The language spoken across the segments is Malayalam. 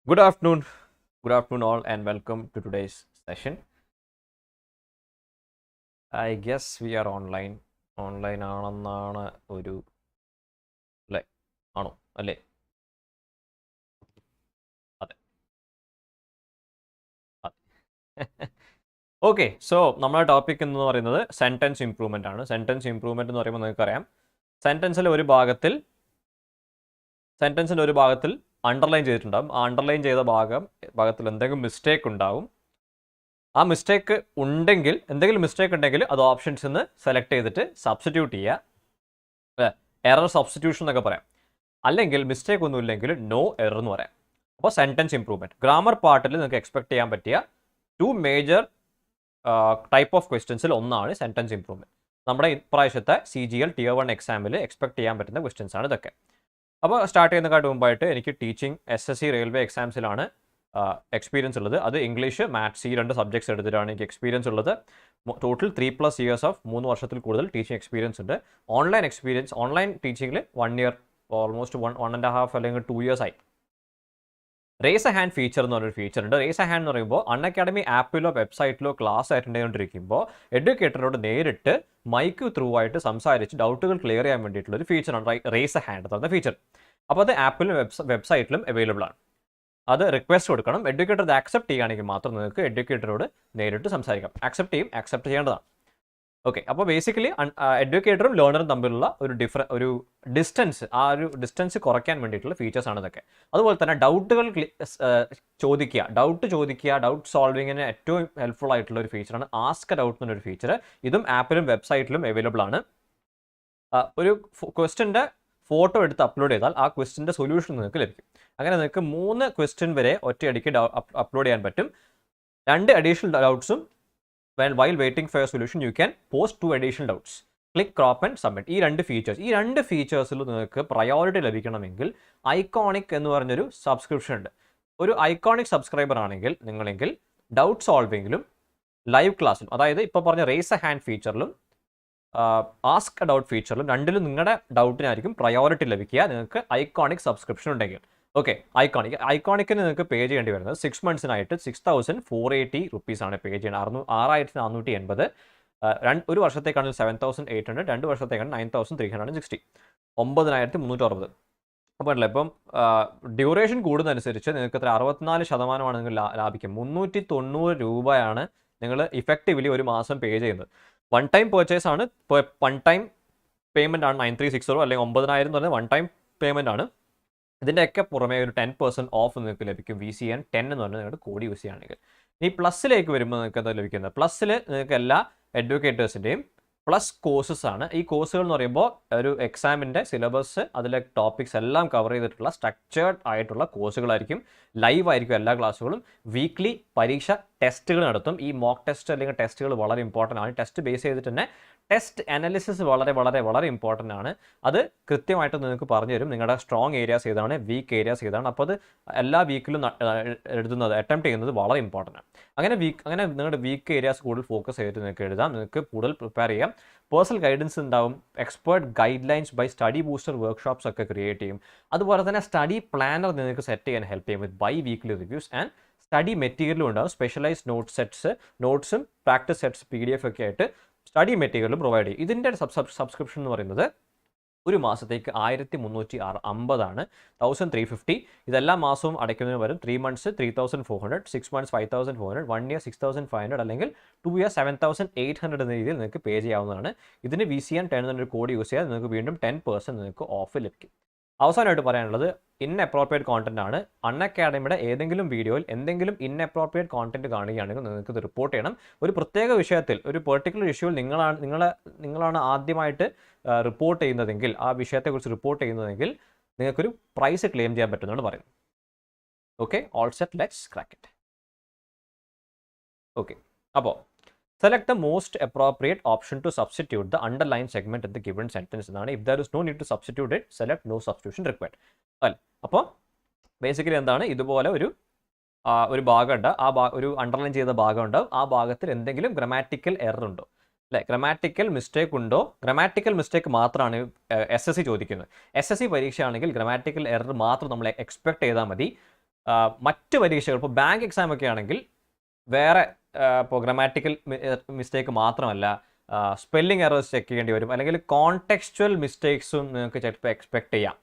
Good afternoon. Good afternoon, all, and welcome to today's session. I guess we are online. Online ആണെന്നാണ് ഒരു അല്ലേ ആണോ അല്ലേ അതെ അതെ ഓക്കെ സോ നമ്മുടെ ടോപ്പിക് എന്ന് പറയുന്നത് സെൻറ്റൻസ് ഇംപ്രൂവ്മെൻ്റ് ആണ്. സെൻറ്റൻസ് ഇംപ്രൂവ്മെൻ്റ് എന്ന് പറയുമ്പോൾ നിങ്ങൾക്കറിയാം സെൻറ്റൻസിൻ്റെ ഒരു ഭാഗത്തിൽ അണ്ടർലൈൻ ചെയ്തിട്ടുണ്ടാകും. ആ അണ്ടർലൈൻ ചെയ്ത ഭാഗത്തിൽ എന്തെങ്കിലും മിസ്റ്റേക്ക് ഉണ്ടാവും. ആ മിസ്റ്റേക്ക് ഉണ്ടെങ്കിൽ എന്തെങ്കിലും മിസ്റ്റേക്ക് ഉണ്ടെങ്കിൽ അത് ഓപ്ഷൻസ് നിന്ന് സെലക്ട് ചെയ്തിട്ട് സബ്സ്റ്റിറ്റ്യൂട്ട് ചെയ്യുക. എറർ സബ്സ്റ്റിറ്റ്യൂഷൻ എന്നൊക്കെ പറയാം. അല്ലെങ്കിൽ മിസ്റ്റേക്ക് ഒന്നും ഇല്ലെങ്കിൽ നോ എറർ എന്ന് പറയാം. അപ്പോൾ സെൻറ്റൻസ് ഇംപ്രൂവ്മെൻറ്റ് ഗ്രാമർ പാർട്ടിൽ നിങ്ങൾക്ക് എക്സ്പെക്ട് ചെയ്യാൻ പറ്റിയ 2 മേജർ ടൈപ്പ് ഓഫ് ക്വസ്റ്റ്യൻസിൽ ഒന്നാണ് സെൻറ്റൻസ് ഇംപ്രൂവ്മെൻറ്റ്. നമ്മുടെ ഇപ്രാവശ്യത്തെ CGL Tier 1 എക്സാമിൽ എക്സ്പെക്ട് ചെയ്യാൻ പറ്റുന്ന ക്വസ്റ്റ്യൻസ് ആണ് ഇതൊക്കെ. അപ്പോൾ സ്റ്റാർട്ട് ചെയ്യുന്നതിനെക്കാട്ട് മുമ്പായിട്ട് എനിക്ക് ടീച്ചിങ് SSC റെയിൽവേ എക്സാംസിലാണ് എക്സ്പീരിയൻസ് ഉള്ളത്. അത് ഇംഗ്ലീഷ് മാത്സ് ഈ 2 സബ്ജക്ട്സ് എടുത്തിട്ടാണ് എനിക്ക് എക്സ്പീരിയൻസ് ഉള്ളത്. ടോട്ടൽ 3+ years ഓഫ് 3 വർഷത്തിൽ കൂടുതൽ ടീച്ചിങ് എക്സ്പീരിയൻസ് ഉണ്ട്. ഓൺലൈൻ ടീച്ചിങ്ങിൽ 1 year ഓൾമോസ്റ്റ് 1.5 അല്ലെങ്കിൽ 2 years ആയി. റേസ് എ ഹാൻഡ് ഫീച്ചർ എന്ന് പറഞ്ഞൊരു ഫീച്ചർ ഉണ്ട്. റേസ് എ ഹാൻഡ് എന്ന് പറയുമ്പോൾ അൺഅക്കാഡമി ആപ്പിലോ വെബ്സൈറ്റിലോ ക്ലാസ് അറ്റൻഡ് ചെയ്തുകൊണ്ടിരിക്കുമ്പോൾ എഡ്യൂക്കേറ്ററോട് നേരിട്ട് മൈക്ക് ത്രൂ ആയിട്ട് സംസാരിച്ച് ഡൗട്ടുകൾ ക്ലിയർ ചെയ്യാൻ വേണ്ടിയിട്ടുള്ള ഒരു ഫീച്ചറാണ് റേസ് എ ഹാൻഡ് എന്ന് പറയുന്ന ഫീച്ചർ. അപ്പോൾ അത് ആപ്പിലും വെബ്സൈറ്റിലും അവൈലബിൾ ആണ്. അത് റിക്വസ്റ്റ് കൊടുക്കണം. എഡ്യൂക്കേറ്റർ അത് ആക്സെപ്റ്റ് ചെയ്യുകയാണെങ്കിൽ മാത്രം നിങ്ങൾക്ക് എഡ്യൂക്കേറ്ററോട് നേരിട്ട് സംസാരിക്കാം. ആക്സെപ്റ്റ് ചെയ്യേണ്ടതാണ്. ഓക്കെ, അപ്പോൾ ബേസിക്കലി എഡ്യൂക്കേറ്ററും ലേണറും തമ്മിലുള്ള ഒരു ഡിസ്റ്റൻസ് കുറയ്ക്കാൻ വേണ്ടിയിട്ടുള്ള ഫീച്ചേഴ്സ് ആണ് ഇതൊക്കെ. അതുപോലെ തന്നെ ഡൗട്ടുകൾ ചോദിക്കുക. ഡൗട്ട് സോൾവിങ്ങിന് ഏറ്റവും ഹെൽപ്ഫുൾ ആയിട്ടുള്ള ഒരു ഫീച്ചറാണ് ആസ്ക് ഡൗട്ട് എന്നൊരു ഫീച്ചർ. ഇതും ആപ്പിലും വെബ്സൈറ്റിലും അവൈലബിൾ ആണ്. ഒരു ക്വസ്റ്റ്യൻ്റെ ഫോട്ടോ എടുത്ത് അപ്ലോഡ് ചെയ്താൽ ആ ക്വസ്റ്റിൻ്റെ സൊല്യൂഷൻ നിങ്ങൾക്ക് ലഭിക്കും. അങ്ങനെ നിങ്ങൾക്ക് 3 ക്വസ്റ്റ്യൻ വരെ ഒറ്റയടിക്ക് അപ്ലോഡ് ചെയ്യാൻ പറ്റും. 2 additional ഡൗട്ട്സും while waiting for your solution you can post 2 additional doubts. Click, crop and submit. ഈ 2 ഫീച്ചേഴ്സിൽ നിങ്ങൾക്ക് പ്രയോറിറ്റി ലഭിക്കണമെങ്കിൽ ഐക്കോണിക് എന്ന് പറഞ്ഞൊരു സബ്സ്ക്രിപ്ഷൻ ഉണ്ട്. ഒരു ഐക്കോണിക് സബ്സ്ക്രൈബർ ആണെങ്കിൽ നിങ്ങളെങ്കിൽ ഡൗട്ട് സോൾവിങ്ങിലും ലൈവ് ക്ലാസ്സിലും, അതായത് ഇപ്പോൾ പറഞ്ഞ റേസ് എ ഹാൻഡ് ഫീച്ചറിലും ആസ്ക് ഡൗട്ട് ഫീച്ചറിലും രണ്ടിലും നിങ്ങളുടെ ഡൗട്ടിനായിരിക്കും പ്രയോറിറ്റി ലഭിക്കുക നിങ്ങൾക്ക് ഐക്കോണിക് സബ്സ്ക്രിപ്ഷൻ ഉണ്ടെങ്കിൽ. ഓക്കെ, ഐക്കോണിക്കിന് നിങ്ങൾക്ക് പേ ചെയ്യേണ്ടി വരുന്നത് 6 monthsനായിട്ട് 6,480 rupees പേ ചെയ്യണം. 6,480. ഒരു വർഷത്തേക്കാണെങ്കിൽ 7,800, 2 വർഷത്തേക്കാണെങ്കിൽ 9,360, 9,360. അപ്പോൾ ഇപ്പം ഡ്യൂറേഷൻ കൂടുന്നതനുസരിച്ച് നിങ്ങൾക്ക് 64% നിങ്ങൾ ലാഭിക്കും. 390 രൂപയാണ് നിങ്ങൾ ഇഫക്റ്റീവ്ലി ഒരു മാസം പേ ചെയ്യുന്നത്. വൺ ടൈം പർച്ചേസ് ആണ്. വൺ ടൈം പേയ്മെൻ്റ് ആണ് 9,360 അല്ലെങ്കിൽ 9,000 എന്ന് പറഞ്ഞാൽ വൺ ടൈം പേയ്മെൻ്റ് ആണ്. ഇതിൻ്റെയൊക്കെ പുറമേ ഒരു 10% ഓഫ് നിങ്ങൾക്ക് ലഭിക്കും. VCN 10 എന്ന് പറഞ്ഞാൽ നിങ്ങളുടെ കോഡ് യൂസ് ചെയ്യുകയാണെങ്കിൽ. ഈ പ്ലസ്സിലേക്ക് വരുമ്പോൾ നിങ്ങൾക്ക് എന്താ ലഭിക്കുന്നത്? പ്ലസ്സിൽ നിങ്ങൾക്ക് എല്ലാ എഡ്യൂക്കേറ്റേഴ്സിൻ്റെയും പ്ലസ് കോഴ്സസ് ആണ്. ഈ കോഴ്സുകൾ എന്ന് പറയുമ്പോൾ ഒരു എക്സാമിൻ്റെ സിലബസ് അതിലെ ടോപ്പിക്സ് എല്ലാം കവർ ചെയ്തിട്ടുള്ള സ്ട്രക്ചേർഡ് ആയിട്ടുള്ള കോഴ്സുകളായിരിക്കും. ലൈവ് ആയിരിക്കും എല്ലാ ക്ലാസ്സുകളും. വീക്ക്ലി പരീക്ഷ ടെസ്റ്റുകൾ നടത്തും. ഈ മോക്ക് ടെസ്റ്റ് അല്ലെങ്കിൽ ടെസ്റ്റുകൾ വളരെ ഇമ്പോർട്ടൻ്റ് ആണ്. ടെസ്റ്റ് ബേസ് ചെയ്തിട്ട് തന്നെ ടെസ്റ്റ് അനാലിസിസ് വളരെ ഇമ്പോർട്ടൻ്റ് ആണ്. അത് കൃത്യമായിട്ട് നിങ്ങൾക്ക് പറഞ്ഞു തരും നിങ്ങളുടെ സ്ട്രോങ് ഏരിയാസ് ഏതാണ്, വീക്ക് ഏരിയാസ് ഏതാണ്. അപ്പോൾ അത് എല്ലാ വീക്കിലും അറ്റംപ്റ്റ് ചെയ്യുന്നത് വളരെ ഇമ്പോർട്ടൻ്റ് ആണ്. അങ്ങനെ നിങ്ങളുടെ വീക്ക് ഏരിയാസ് കൂടുതൽ ഫോക്കസ് ചെയ്തിട്ട് നിങ്ങൾക്ക് എഴുതാം. നിങ്ങൾക്ക് കൂടുതൽ പ്രിപ്പയർ ചെയ്യാം. പേഴ്സണൽ ഗൈഡൻസ് ഉണ്ടാവും. Expert guidelines by study booster workshops ഒക്കെ ക്രിയേറ്റ് ചെയ്യും. അതുപോലെ തന്നെ സ്റ്റഡി പ്ലാനർ നിങ്ങൾക്ക് സെറ്റ് ചെയ്യാൻ ഹെൽപ്പ് ചെയ്യും with biweekly reviews and study മെറ്റീരിയലും ഉണ്ടാവും. സ്പെഷ്യലൈസ്ഡ് നോട്ട്സും പ്രാക്ടീസ് സെറ്റ്സ് PDF ഒക്കെ ആയിട്ട് സ്റ്റഡി മെറ്റീരിയലും പ്രൊവൈഡ് ചെയ്യും. ഇതിൻ്റെ സബ്സ്ക്രിപ്ഷൻ എന്ന് പറയുന്നത് ഒരു മാസത്തേക്ക് 1,350 1,350. ഇതെല്ലാ മാസവും അടയ്ക്കുന്നതിന് വരും. 3 months 3,400, 6 months 5,400, 1 year 6,500 അല്ലെങ്കിൽ 2 years 7,800 എന്ന രീതിയിൽ നിങ്ങൾക്ക് പേ ചെയ്യാവുന്നതാണ്. ഇതിന് VCN 10 എന്നൊരു കോഡ് യൂസ് ചെയ്യാൻ നിങ്ങൾക്ക് വീണ്ടും 10% നിങ്ങൾക്ക് ഓഫ് ലഭിക്കും. അവസാനമായിട്ട് പറയാനുള്ളത് ഇൻഅപ്രോപ്രിയേറ്റ് കോണ്ടന്റ് ആണ്. അൺഅക്കാഡമിയുടെ ഏതെങ്കിലും വീഡിയോയിൽ എന്തെങ്കിലും ഇൻഅപ്രോപ്രിയേറ്റ് കോണ്ടന്റ് കാണുകയാണെങ്കിൽ നിങ്ങൾക്ക് ഇത് റിപ്പോർട്ട് ചെയ്യണം. ഒരു പ്രത്യേക വിഷയത്തിൽ ഒരു പെർട്ടിക്കുലർ ഇഷ്യൂവിൽ നിങ്ങളാണ് ആദ്യമായിട്ട് റിപ്പോർട്ട് ചെയ്യുന്നതെങ്കിൽ, ആ വിഷയത്തെക്കുറിച്ച് റിപ്പോർട്ട് ചെയ്യുന്നതെങ്കിൽ നിങ്ങൾക്കൊരു പ്രൈസ് ക്ലെയിം ചെയ്യാൻ പറ്റുമെന്നാണ് പറയുന്നത്. Okay, all set, let's crack it. Okay, അപ്പോൾ select the most appropriate option to substitute the underlined segment in the given sentence എന്നാണ്. If there is no need to substitute it, select no substitution required. അല്ലേ, അപ്പോൾ ബേസിക്കലി എന്താണ്, ഇതുപോലെ ഒരു ഭാഗമുണ്ട്. ഒരു അണ്ടർലൈൻ ചെയ്ത ഭാഗമുണ്ട്. ആ ഭാഗത്തിൽ എന്തെങ്കിലും ഗ്രമാറ്റിക്കൽ എറർ ഉണ്ടോ, അല്ലേ, ഗ്രമാറ്റിക്കൽ മിസ്റ്റേക്ക് ഉണ്ടോ? ഗ്രമാറ്റിക്കൽ മിസ്റ്റേക്ക് മാത്രമാണ് SSC ചോദിക്കുന്നത്. SSC പരീക്ഷയാണെങ്കിൽ ഗ്രമാറ്റിക്കൽ എറർ മാത്രം നമ്മൾ എക്സ്പെക്ട് ചെയ്താൽ മതി. മറ്റ് പരീക്ഷകൾ ഇപ്പോൾ ബാങ്ക് എക്സാം ഒക്കെ ആണെങ്കിൽ വേറെ ഇപ്പോൾ ഗ്രാമാറ്റിക്കൽ മിസ്റ്റേക്ക് മാത്രമല്ല, സ്പെല്ലിംഗ് എറേഴ്സ് ചെക്ക് ചെയ്യേണ്ടി വരും, അല്ലെങ്കിൽ കോണ്ടെക്സ്ച്വൽ മിസ്റ്റേക്സും നിങ്ങൾക്ക് ചിലപ്പോൾ എക്സ്പെക്ട് ചെയ്യാം.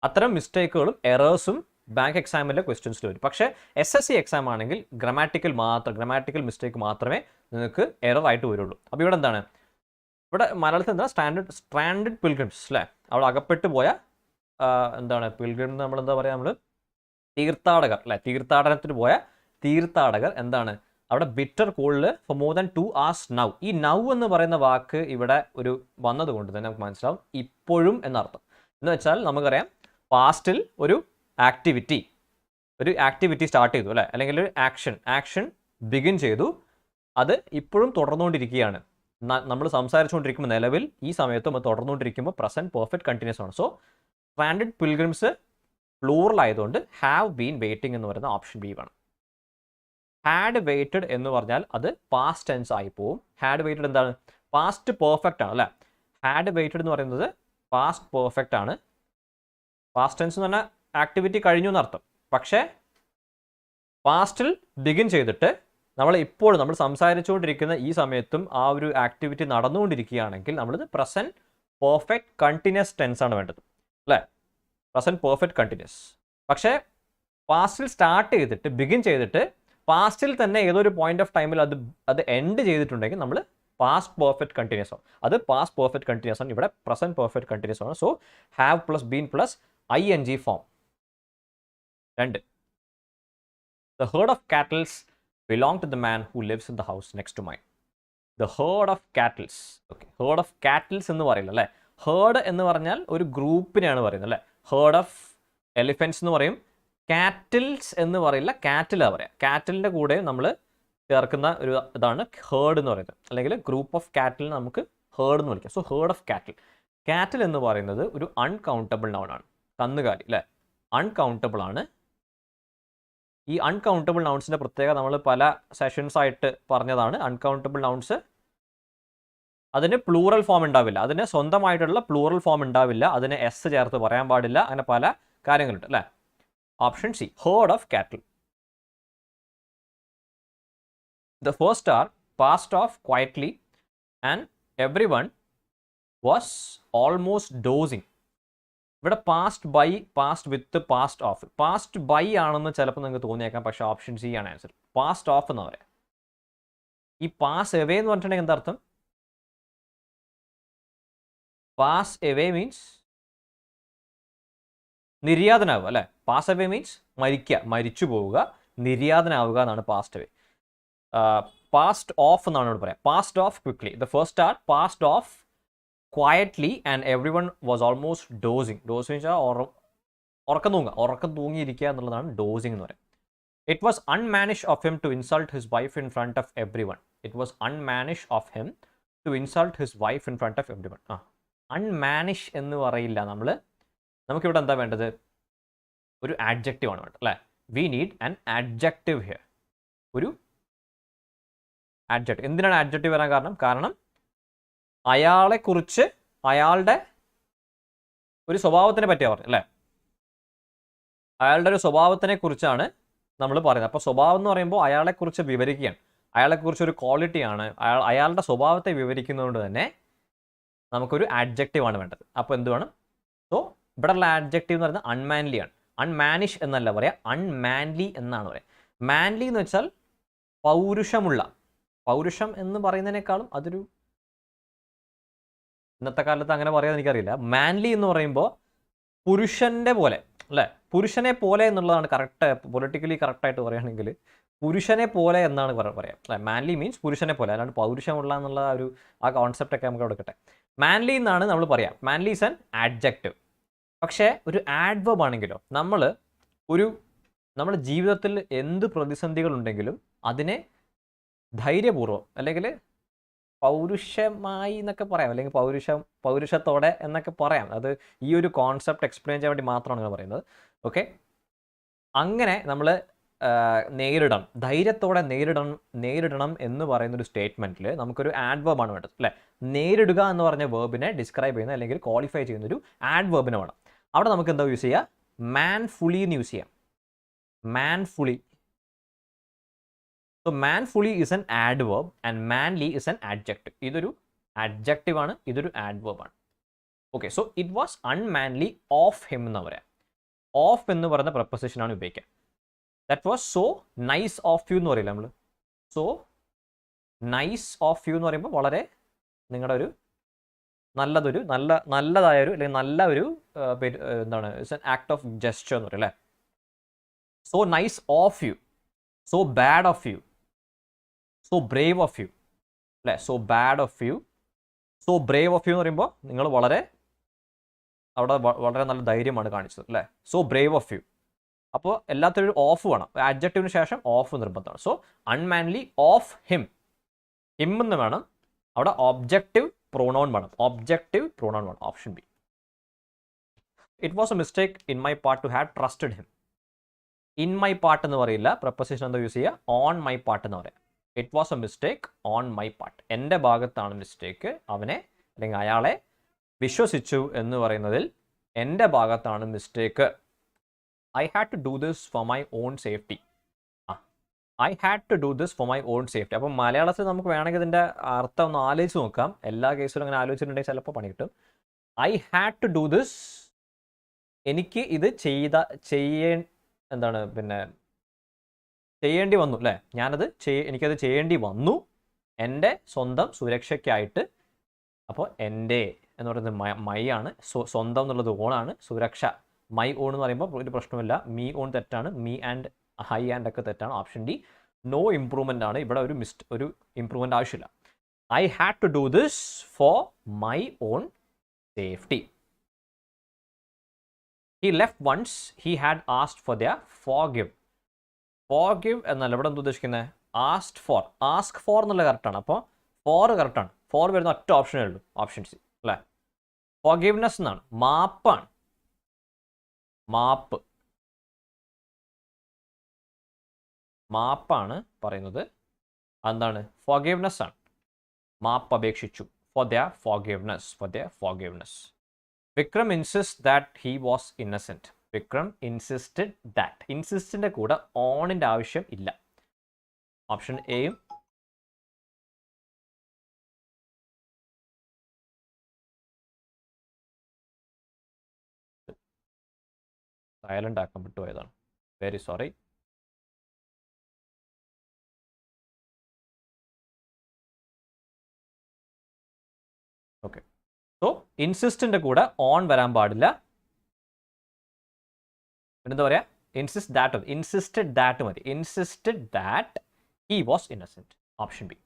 അത്തരം മിസ്റ്റേക്കുകളും എറേഴ്സും ബാങ്ക് എക്സാമിലെ ക്വസ്റ്റ്യൻസിൽ വരും. പക്ഷേ SSC എക്സാം ആണെങ്കിൽ ഗ്രാമാറ്റിക്കൽ മിസ്റ്റേക്ക് മാത്രമേ നിങ്ങൾക്ക് എറർ ആയിട്ട് വരുള്ളൂ. അപ്പോൾ ഇവിടെ എന്താണ്, ഇവിടെ മലയാളത്തിൽ എന്താ സ്ട്രാൻഡഡ് പിൽഗ്രിംസ് അല്ലേ, അവിടെ അകപ്പെട്ടു പോയ എന്താണ് പിൽഗ്രിം, നമ്മളെന്താ പറയുക, നമ്മൾ തീർത്ഥാടകർ അല്ലേ, തീർത്ഥാടനത്തിന് പോയ തീർത്ഥാടകർ എന്താണ് അവിടെ bitter cold for more than 2 hours now. ഈ നൗ എന്ന് പറയുന്ന വാക്ക് ഇവിടെ ഒരു വന്നതുകൊണ്ട് തന്നെ നമുക്ക് മനസ്സിലാവും ഇപ്പോഴും എന്നർത്ഥം. എന്ന് വെച്ചാൽ നമുക്കറിയാം പാസ്റ്റിൽ ഒരു ആക്ടിവിറ്റി സ്റ്റാർട്ട് ചെയ്തു അല്ലേ, അല്ലെങ്കിൽ ഒരു ആക്ഷൻ ബിഗിൻ ചെയ്തു, അത് ഇപ്പോഴും തുടർന്നുകൊണ്ടിരിക്കുകയാണ്. നമ്മൾ സംസാരിച്ചുകൊണ്ടിരിക്കുമ്പോൾ നിലവിൽ ഈ സമയത്തും അത് തുടർന്നുകൊണ്ടിരിക്കുമ്പോൾ പ്രസന്റ് പെർഫെക്റ്റ് കണ്ടിന്യൂസ് ആണ്. സോ സ്ട്രാൻഡഡ് പിൽഗ്രിംസ് പ്ലൂറൽ ആയതുകൊണ്ട് ഹാവ് ബീൻ വെയിറ്റിംഗ് എന്ന് പറയുന്ന ഓപ്ഷൻ ബി വേണം. ഹാഡ് വെയിറ്റഡ് എന്ന് പറഞ്ഞാൽ അത് പാസ്റ്റ് ടെൻസ് ആയി പോവും. ഹാഡ് വെയിറ്റഡ് എന്താണ്, പാസ്റ്റ് പെർഫെക്റ്റ് ആണ് അല്ലേ. ഹാഡ് വെയിറ്റഡ് എന്ന് പറയുന്നത് പാസ്റ്റ് പെർഫെക്റ്റ് ആണ്. പാസ്റ്റ് ടെൻസ് എന്ന് പറഞ്ഞാൽ ആക്ടിവിറ്റി കഴിഞ്ഞു എന്നർത്ഥം. പക്ഷേ പാസ്റ്റിൽ ബിഗിൻ ചെയ്തിട്ട് നമ്മൾ സംസാരിച്ചുകൊണ്ടിരിക്കുന്ന ഈ സമയത്തും ആ ഒരു ആക്ടിവിറ്റി നടന്നുകൊണ്ടിരിക്കുകയാണെങ്കിൽ നമ്മളിത് പ്രസന്റ് പെർഫെക്റ്റ് കണ്ടിന്യൂസ് ടെൻസ് ആണ് വേണ്ടത് അല്ലേ, പ്രസന്റ് പെർഫെക്റ്റ് കണ്ടിന്യൂസ്. പക്ഷേ പാസ്റ്റിൽ സ്റ്റാർട്ട് ചെയ്തിട്ട് ബിഗിൻ ചെയ്തിട്ട് പാസ്റ്റിൽ തന്നെ ഏതൊരു പോയിന്റ് ഓഫ് ടൈമിൽ അത് എൻഡ് ചെയ്തിട്ടുണ്ടെങ്കിൽ നമ്മൾ പാസ്റ്റ് പെർഫെക്റ്റ് കണ്ടിന്യൂസ് ആണ്. അത് പാസ്റ്റ് പെർഫെക്റ്റ് കണ്ടിന്യൂസ് ആണ്. ഇവിടെ പ്രസന്റ് പെർഫെക്റ്റ് കണ്ടിന്യൂസ് ആണ്. So have plus been plus ING form. 2. The herd of cattle belong to the man who lives in the house next to mine. The herd of cattle. Okay. Herd of cattle എന്ന് പറയില്ല അല്ലേ. ഹേർഡ് എന്ന് പറഞ്ഞാൽ ഒരു ഗ്രൂപ്പിനെയാണ് പറയുന്നത് അല്ലേ. ഹേർഡ് ഓഫ് എലിഫൻസ് എന്ന് പറയും. കാറ്റിൽസ് എന്ന് പറയില്ല, കാറ്റിലാണ് പറയാം. കാറ്റിലിൻ്റെ കൂടെ നമ്മൾ ചേർക്കുന്ന ഒരു ഇതാണ് ഹേർഡ് എന്ന് പറയുന്നത്, അല്ലെങ്കിൽ ഗ്രൂപ്പ് ഓഫ് കാറ്റിൽ നമുക്ക് ഹേർഡ് എന്ന് വിളിക്കാം. സോ ഹേർഡ് ഓഫ് കാറ്റിൽ. കാറ്റിൽ എന്ന് പറയുന്നത് ഒരു അൺകൗണ്ടബിൾ നൗൺ ആണ്. കന്നുകാലി അല്ലേ, അൺകൗണ്ടബിൾ ആണ്. ഈ അൺകൗണ്ടബിൾ നൗൺസിൻ്റെ പ്രത്യേകത നമ്മൾ പല സെഷൻസ് ആയിട്ട് പറഞ്ഞതാണ്. അൺകൗണ്ടബിൾ നൗൺസ് അതിന് പ്ലൂറൽ ഫോം ഉണ്ടാവില്ല, അതിന് സ്വന്തമായിട്ടുള്ള പ്ലൂറൽ ഫോം ഉണ്ടാവില്ല, അതിന് എസ് ചേർത്ത് പറയാൻ പാടില്ല, അങ്ങനെ പല കാര്യങ്ങളുണ്ട് അല്ലേ. ഓപ്ഷൻ സി, ഹേർഡ് ഓഫ് കാറ്റിൽ. The first hour passed off quietly and everyone was almost dozing. ഇവിടെ past by, past with, past of. Past by ആണെന്ന് ചിലപ്പോൾ നിങ്ങൾക്ക് തോന്നിയേക്കാം, പക്ഷേ ഓപ്ഷൻ സി ആണ് ആൻസർ. പാസ്റ്റ് ഓഫ് എന്ന് പറയാം. ഈ പാസ് എവേ എന്ന് പറഞ്ഞിട്ടുണ്ടെങ്കിൽ എന്താ അർത്ഥം? പാസ് എവേ മീൻസ് നിര്യാതനാവുക അല്ലേ. പാസ് എവേ മീൻസ് മരിച്ചു പോവുക, നിര്യാതനാവുക എന്നാണ് പാസ്റ്റ് എവേ. പാസ്റ്റ് ഓഫ് എന്നാണ് ഇവിടെ പറയാം. Passed off quickly. The first hour passed off quietly and everyone was almost dozing. Dozing വെച്ചാൽ ഉറക്കം തൂങ്ങിയിരിക്കുക എന്നുള്ളതാണ് ഡോസിങ് എന്ന് പറയാം. It was unmannish of him to insult his wife in front of everyone. It was unmannish of him to insult his wife in front of everyone. Unmannish എന്ന് പറയില്ല നമ്മൾ. നമുക്കിവിടെ എന്താ വേണ്ടത്? ഒരു ആഡ്ജക്റ്റീവ് ആണ് വേണ്ടത് അല്ലേ. We need an adjective here. ഒരു ആഡ്ജക്റ്റീവ്. എന്തിനാണ് ആഡ്ജക്റ്റീവ് വരാൻ കാരണം അയാളെക്കുറിച്ച്, അയാളുടെ ഒരു സ്വഭാവത്തിനെ പറ്റിയാണ് പറഞ്ഞത് അല്ലേ. അയാളുടെ ഒരു സ്വഭാവത്തിനെ കുറിച്ചാണ് നമ്മൾ പറയുന്നത്. അപ്പോൾ സ്വഭാവം എന്ന് പറയുമ്പോൾ അയാളെക്കുറിച്ച് വിവരിക്കുകയാണ്, അയാളെക്കുറിച്ച് ഒരു ക്വാളിറ്റിയാണ്, അയാളുടെ സ്വഭാവത്തെ വിവരിക്കുന്നതുകൊണ്ട് തന്നെ നമുക്കൊരു ആഡ്ജക്റ്റീവ് ആണ് വേണ്ടത്. അപ്പോൾ എന്ത് വേണം? സോ ഇവിടെയുള്ള ആഡ്ജക്റ്റീവ് എന്ന് പറയുന്നത് അൺമാൻലി ആണ്. അൺമാനിഷ് എന്നല്ല പറയാം, അൺമാൻലി എന്നാണ് പറയാം. മാൻലി എന്ന് വെച്ചാൽ പൗരുഷമുള്ള. പൗരുഷം എന്ന് പറയുന്നതിനേക്കാളും അതൊരു, ഇന്നത്തെ കാലത്ത് അങ്ങനെ പറയാൻ എനിക്കറിയില്ല. മാൻലി എന്ന് പറയുമ്പോൾ പുരുഷൻ്റെ പോലെ അല്ലേ, പുരുഷനെ പോലെ എന്നുള്ളതാണ് കറക്റ്റ്. പൊളിറ്റിക്കലി കറക്റ്റായിട്ട് പറയുകയാണെങ്കിൽ പുരുഷനെ പോലെ എന്നാണ് പറയാം അല്ലേ. മാൻലി മീൻസ് പുരുഷനെ പോലെ, അല്ലാണ്ട് പൗരുഷമുള്ള എന്നുള്ള ആ കോൺസെപ്റ്റൊക്കെ നമുക്ക് എടുക്കട്ടെ. മാൻലി എന്നാണ് നമ്മൾ പറയാം. Manley is an adjective. പക്ഷേ ഒരു ആഡ്വർബ് ആണെങ്കിലോ, നമ്മുടെ ജീവിതത്തിൽ എന്ത് പ്രതിസന്ധികളുണ്ടെങ്കിലും അതിനെ ധൈര്യപൂർവ്വം അല്ലെങ്കിൽ പൗരുഷമായി എന്നൊക്കെ പറയാം, അല്ലെങ്കിൽ പൗരുഷത്തോടെ എന്നൊക്കെ പറയാം. അത് ഈ ഒരു കോൺസെപ്റ്റ് എക്സ്പ്ലെയിൻ ചെയ്യാൻ വേണ്ടി മാത്രമാണ് ഞാൻ പറയുന്നത്. ഓക്കെ, അങ്ങനെ നമ്മൾ നേരിടണം, ധൈര്യത്തോടെ നേരിടണം എന്ന് പറയുന്നൊരു സ്റ്റേറ്റ്മെൻറ്റിൽ നമുക്കൊരു ആഡ്വർബാണ് വേണ്ടത് അല്ലേ. നേരിടുക എന്ന് പറഞ്ഞ വേർബിനെ ഡിസ്ക്രൈബ് ചെയ്യുന്ന അല്ലെങ്കിൽ ക്വാളിഫൈ ചെയ്യുന്നൊരു ആഡ്വർബിനെ വേണം. അവിടെ നമുക്ക് എന്താ യൂസ് ചെയ്യുക? മാൻഫുള്ളി എന്ന് യൂസ് ചെയ്യാം. manfully. So manfully is an adverb and manly is an adjective. ഇതൊരു adjective ആണ്, ഇതൊരു adverb ആണ്. Okay, so it was unmanly of him എന്ന് പറയാം. Of എന്ന് പറയുന്ന preposition ആണ് ഉപയോഗിക്കുക. That was so nice of you എന്ന് പറയില്ല നമ്മൾ. So nice of you എന്ന് പറയുമ്പോൾ വളരെ നിങ്ങളുടെ ഒരു നല്ലതായൊരു അല്ലെങ്കിൽ നല്ല ഒരു എന്താണ് it's an act of gesture എന്ന് പറയും അല്ലേ. So nice of you, so bad of you, so brave of you അല്ലേ. So bad of you, so brave of you എന്ന് പറയുമ്പോൾ നിങ്ങൾ വളരെ നല്ല ധൈര്യമാണ് കാണിച്ചത് അല്ലേ. So brave of you. അപ്പോൾ എല്ലാത്തിനും ഒരു ഓഫ് വേണം, അഡ്ജക്റ്റീവിന് ശേഷം ഓഫ് നിർബന്ധമാണ്. So unmanly of him, him എന്ന് വേണം. അവിടെ ഒബ്ജക്റ്റീവ് pronoun വേണം, ഒബ്ജക്റ്റീവ് pronoun വേണം. Option B. It was A mistake in my part two have trusted him. In my part എന്ന് പറയില്ല, പ്രപ്പോസിഷൻ എന്താ യൂസ് ചെയ്യുക, ഓൺ മൈ പാർട്ട് എന്ന് പറയാം. It was A mistake on my part, എൻ്റെ ഭാഗത്താണ് മിസ്റ്റേക്ക്, അവനെ അല്ലെങ്കിൽ അയാളെ വിശ്വസിച്ചു എന്ന് പറയുന്നതിൽ എൻ്റെ ഭാഗത്താണ് mistake. I had to do this for my own safety. I had to do this for my own safety. അപ്പം മലയാളത്തിൽ നമുക്ക് വേണമെങ്കിൽ ഇതിൻ്റെ അർത്ഥം ഒന്ന് ആലോചിച്ച് നോക്കാം. എല്ലാ കേസിലും അങ്ങനെ ആലോചിച്ചിട്ടുണ്ടെങ്കിൽ ചിലപ്പോൾ പണി കിട്ടും. I had to do this, എനിക്ക് ഇത് ചെയ്യേണ്ടി വന്നു അല്ലേ. എനിക്കത് ചെയ്യേണ്ടി വന്നു എൻ്റെ സ്വന്തം സുരക്ഷയ്ക്കായിട്ട്. അപ്പോൾ എൻ്റെ എന്ന് പറയുന്നത് മൈ ആണ്, സ്വന്തം എന്നുള്ളത് ഓണാണ്, സുരക്ഷ മൈ ഓൺ എന്ന് പറയുമ്പോൾ ഒരു പ്രശ്നമില്ല. മീ ഓൺ തെറ്റാണ്, മീ ആൻഡ് ഹൈ ആൻഡ് ഒക്കെ തെറ്റാണ്. ഓപ്ഷൻ ഡി നോ ഇംപ്രൂവ്മെൻ്റ് ആണ്. ഇവിടെ ഒരു ഇംപ്രൂവ്മെൻ്റ് ആവശ്യമില്ല. I had to do this for my own safety. He left once he had asked for their forgive. Forgive എന്നല്ല ഇവിടെ എന്ത് ഉദ്ദേശിക്കുന്നത്, ആസ്ക്ഡ് ഫോർ. ആസ്ക് ഫോർ എന്നുള്ള കറക്റ്റാണ്. അപ്പോൾ ഫോർ കറക്റ്റാണ്. ഫോർ വരുന്ന ഒറ്റ ഓപ്ഷനേ ഉള്ളൂ, ഓപ്ഷൻ സി അല്ലേ. ഫോർഗിവ്നെസ് എന്നാണ്, മാപ്പാണ്, മാപ്പാണ് പറയുന്നത്. എന്താണ്, ഫോർഗിവ്നെസ് ആണ്. മാപ്പ് അപേക്ഷിച്ചു. For their forgiveness. Vikram insist that he was innocent. Vikram insisted that. ഇൻസിസ്റ്റിന്റെ കൂടെ ഓണിന്റെ ആവശ്യം ഇല്ല. ഓപ്ഷൻ എയും സൈലന്റ് ആക്കാൻ വിട്ടുപോയതാണ്, വെരി സോറി. ഓക്കെ, സോ ഇൻസിസ്റ്റിന്റെ കൂടെ ഓൺ വരാൻ പാടില്ല. എന്താ പറയാ, ഇൻസിസ്റ്റഡ് ദാറ്റ് മതി. Insisted that he was innocent. Option B.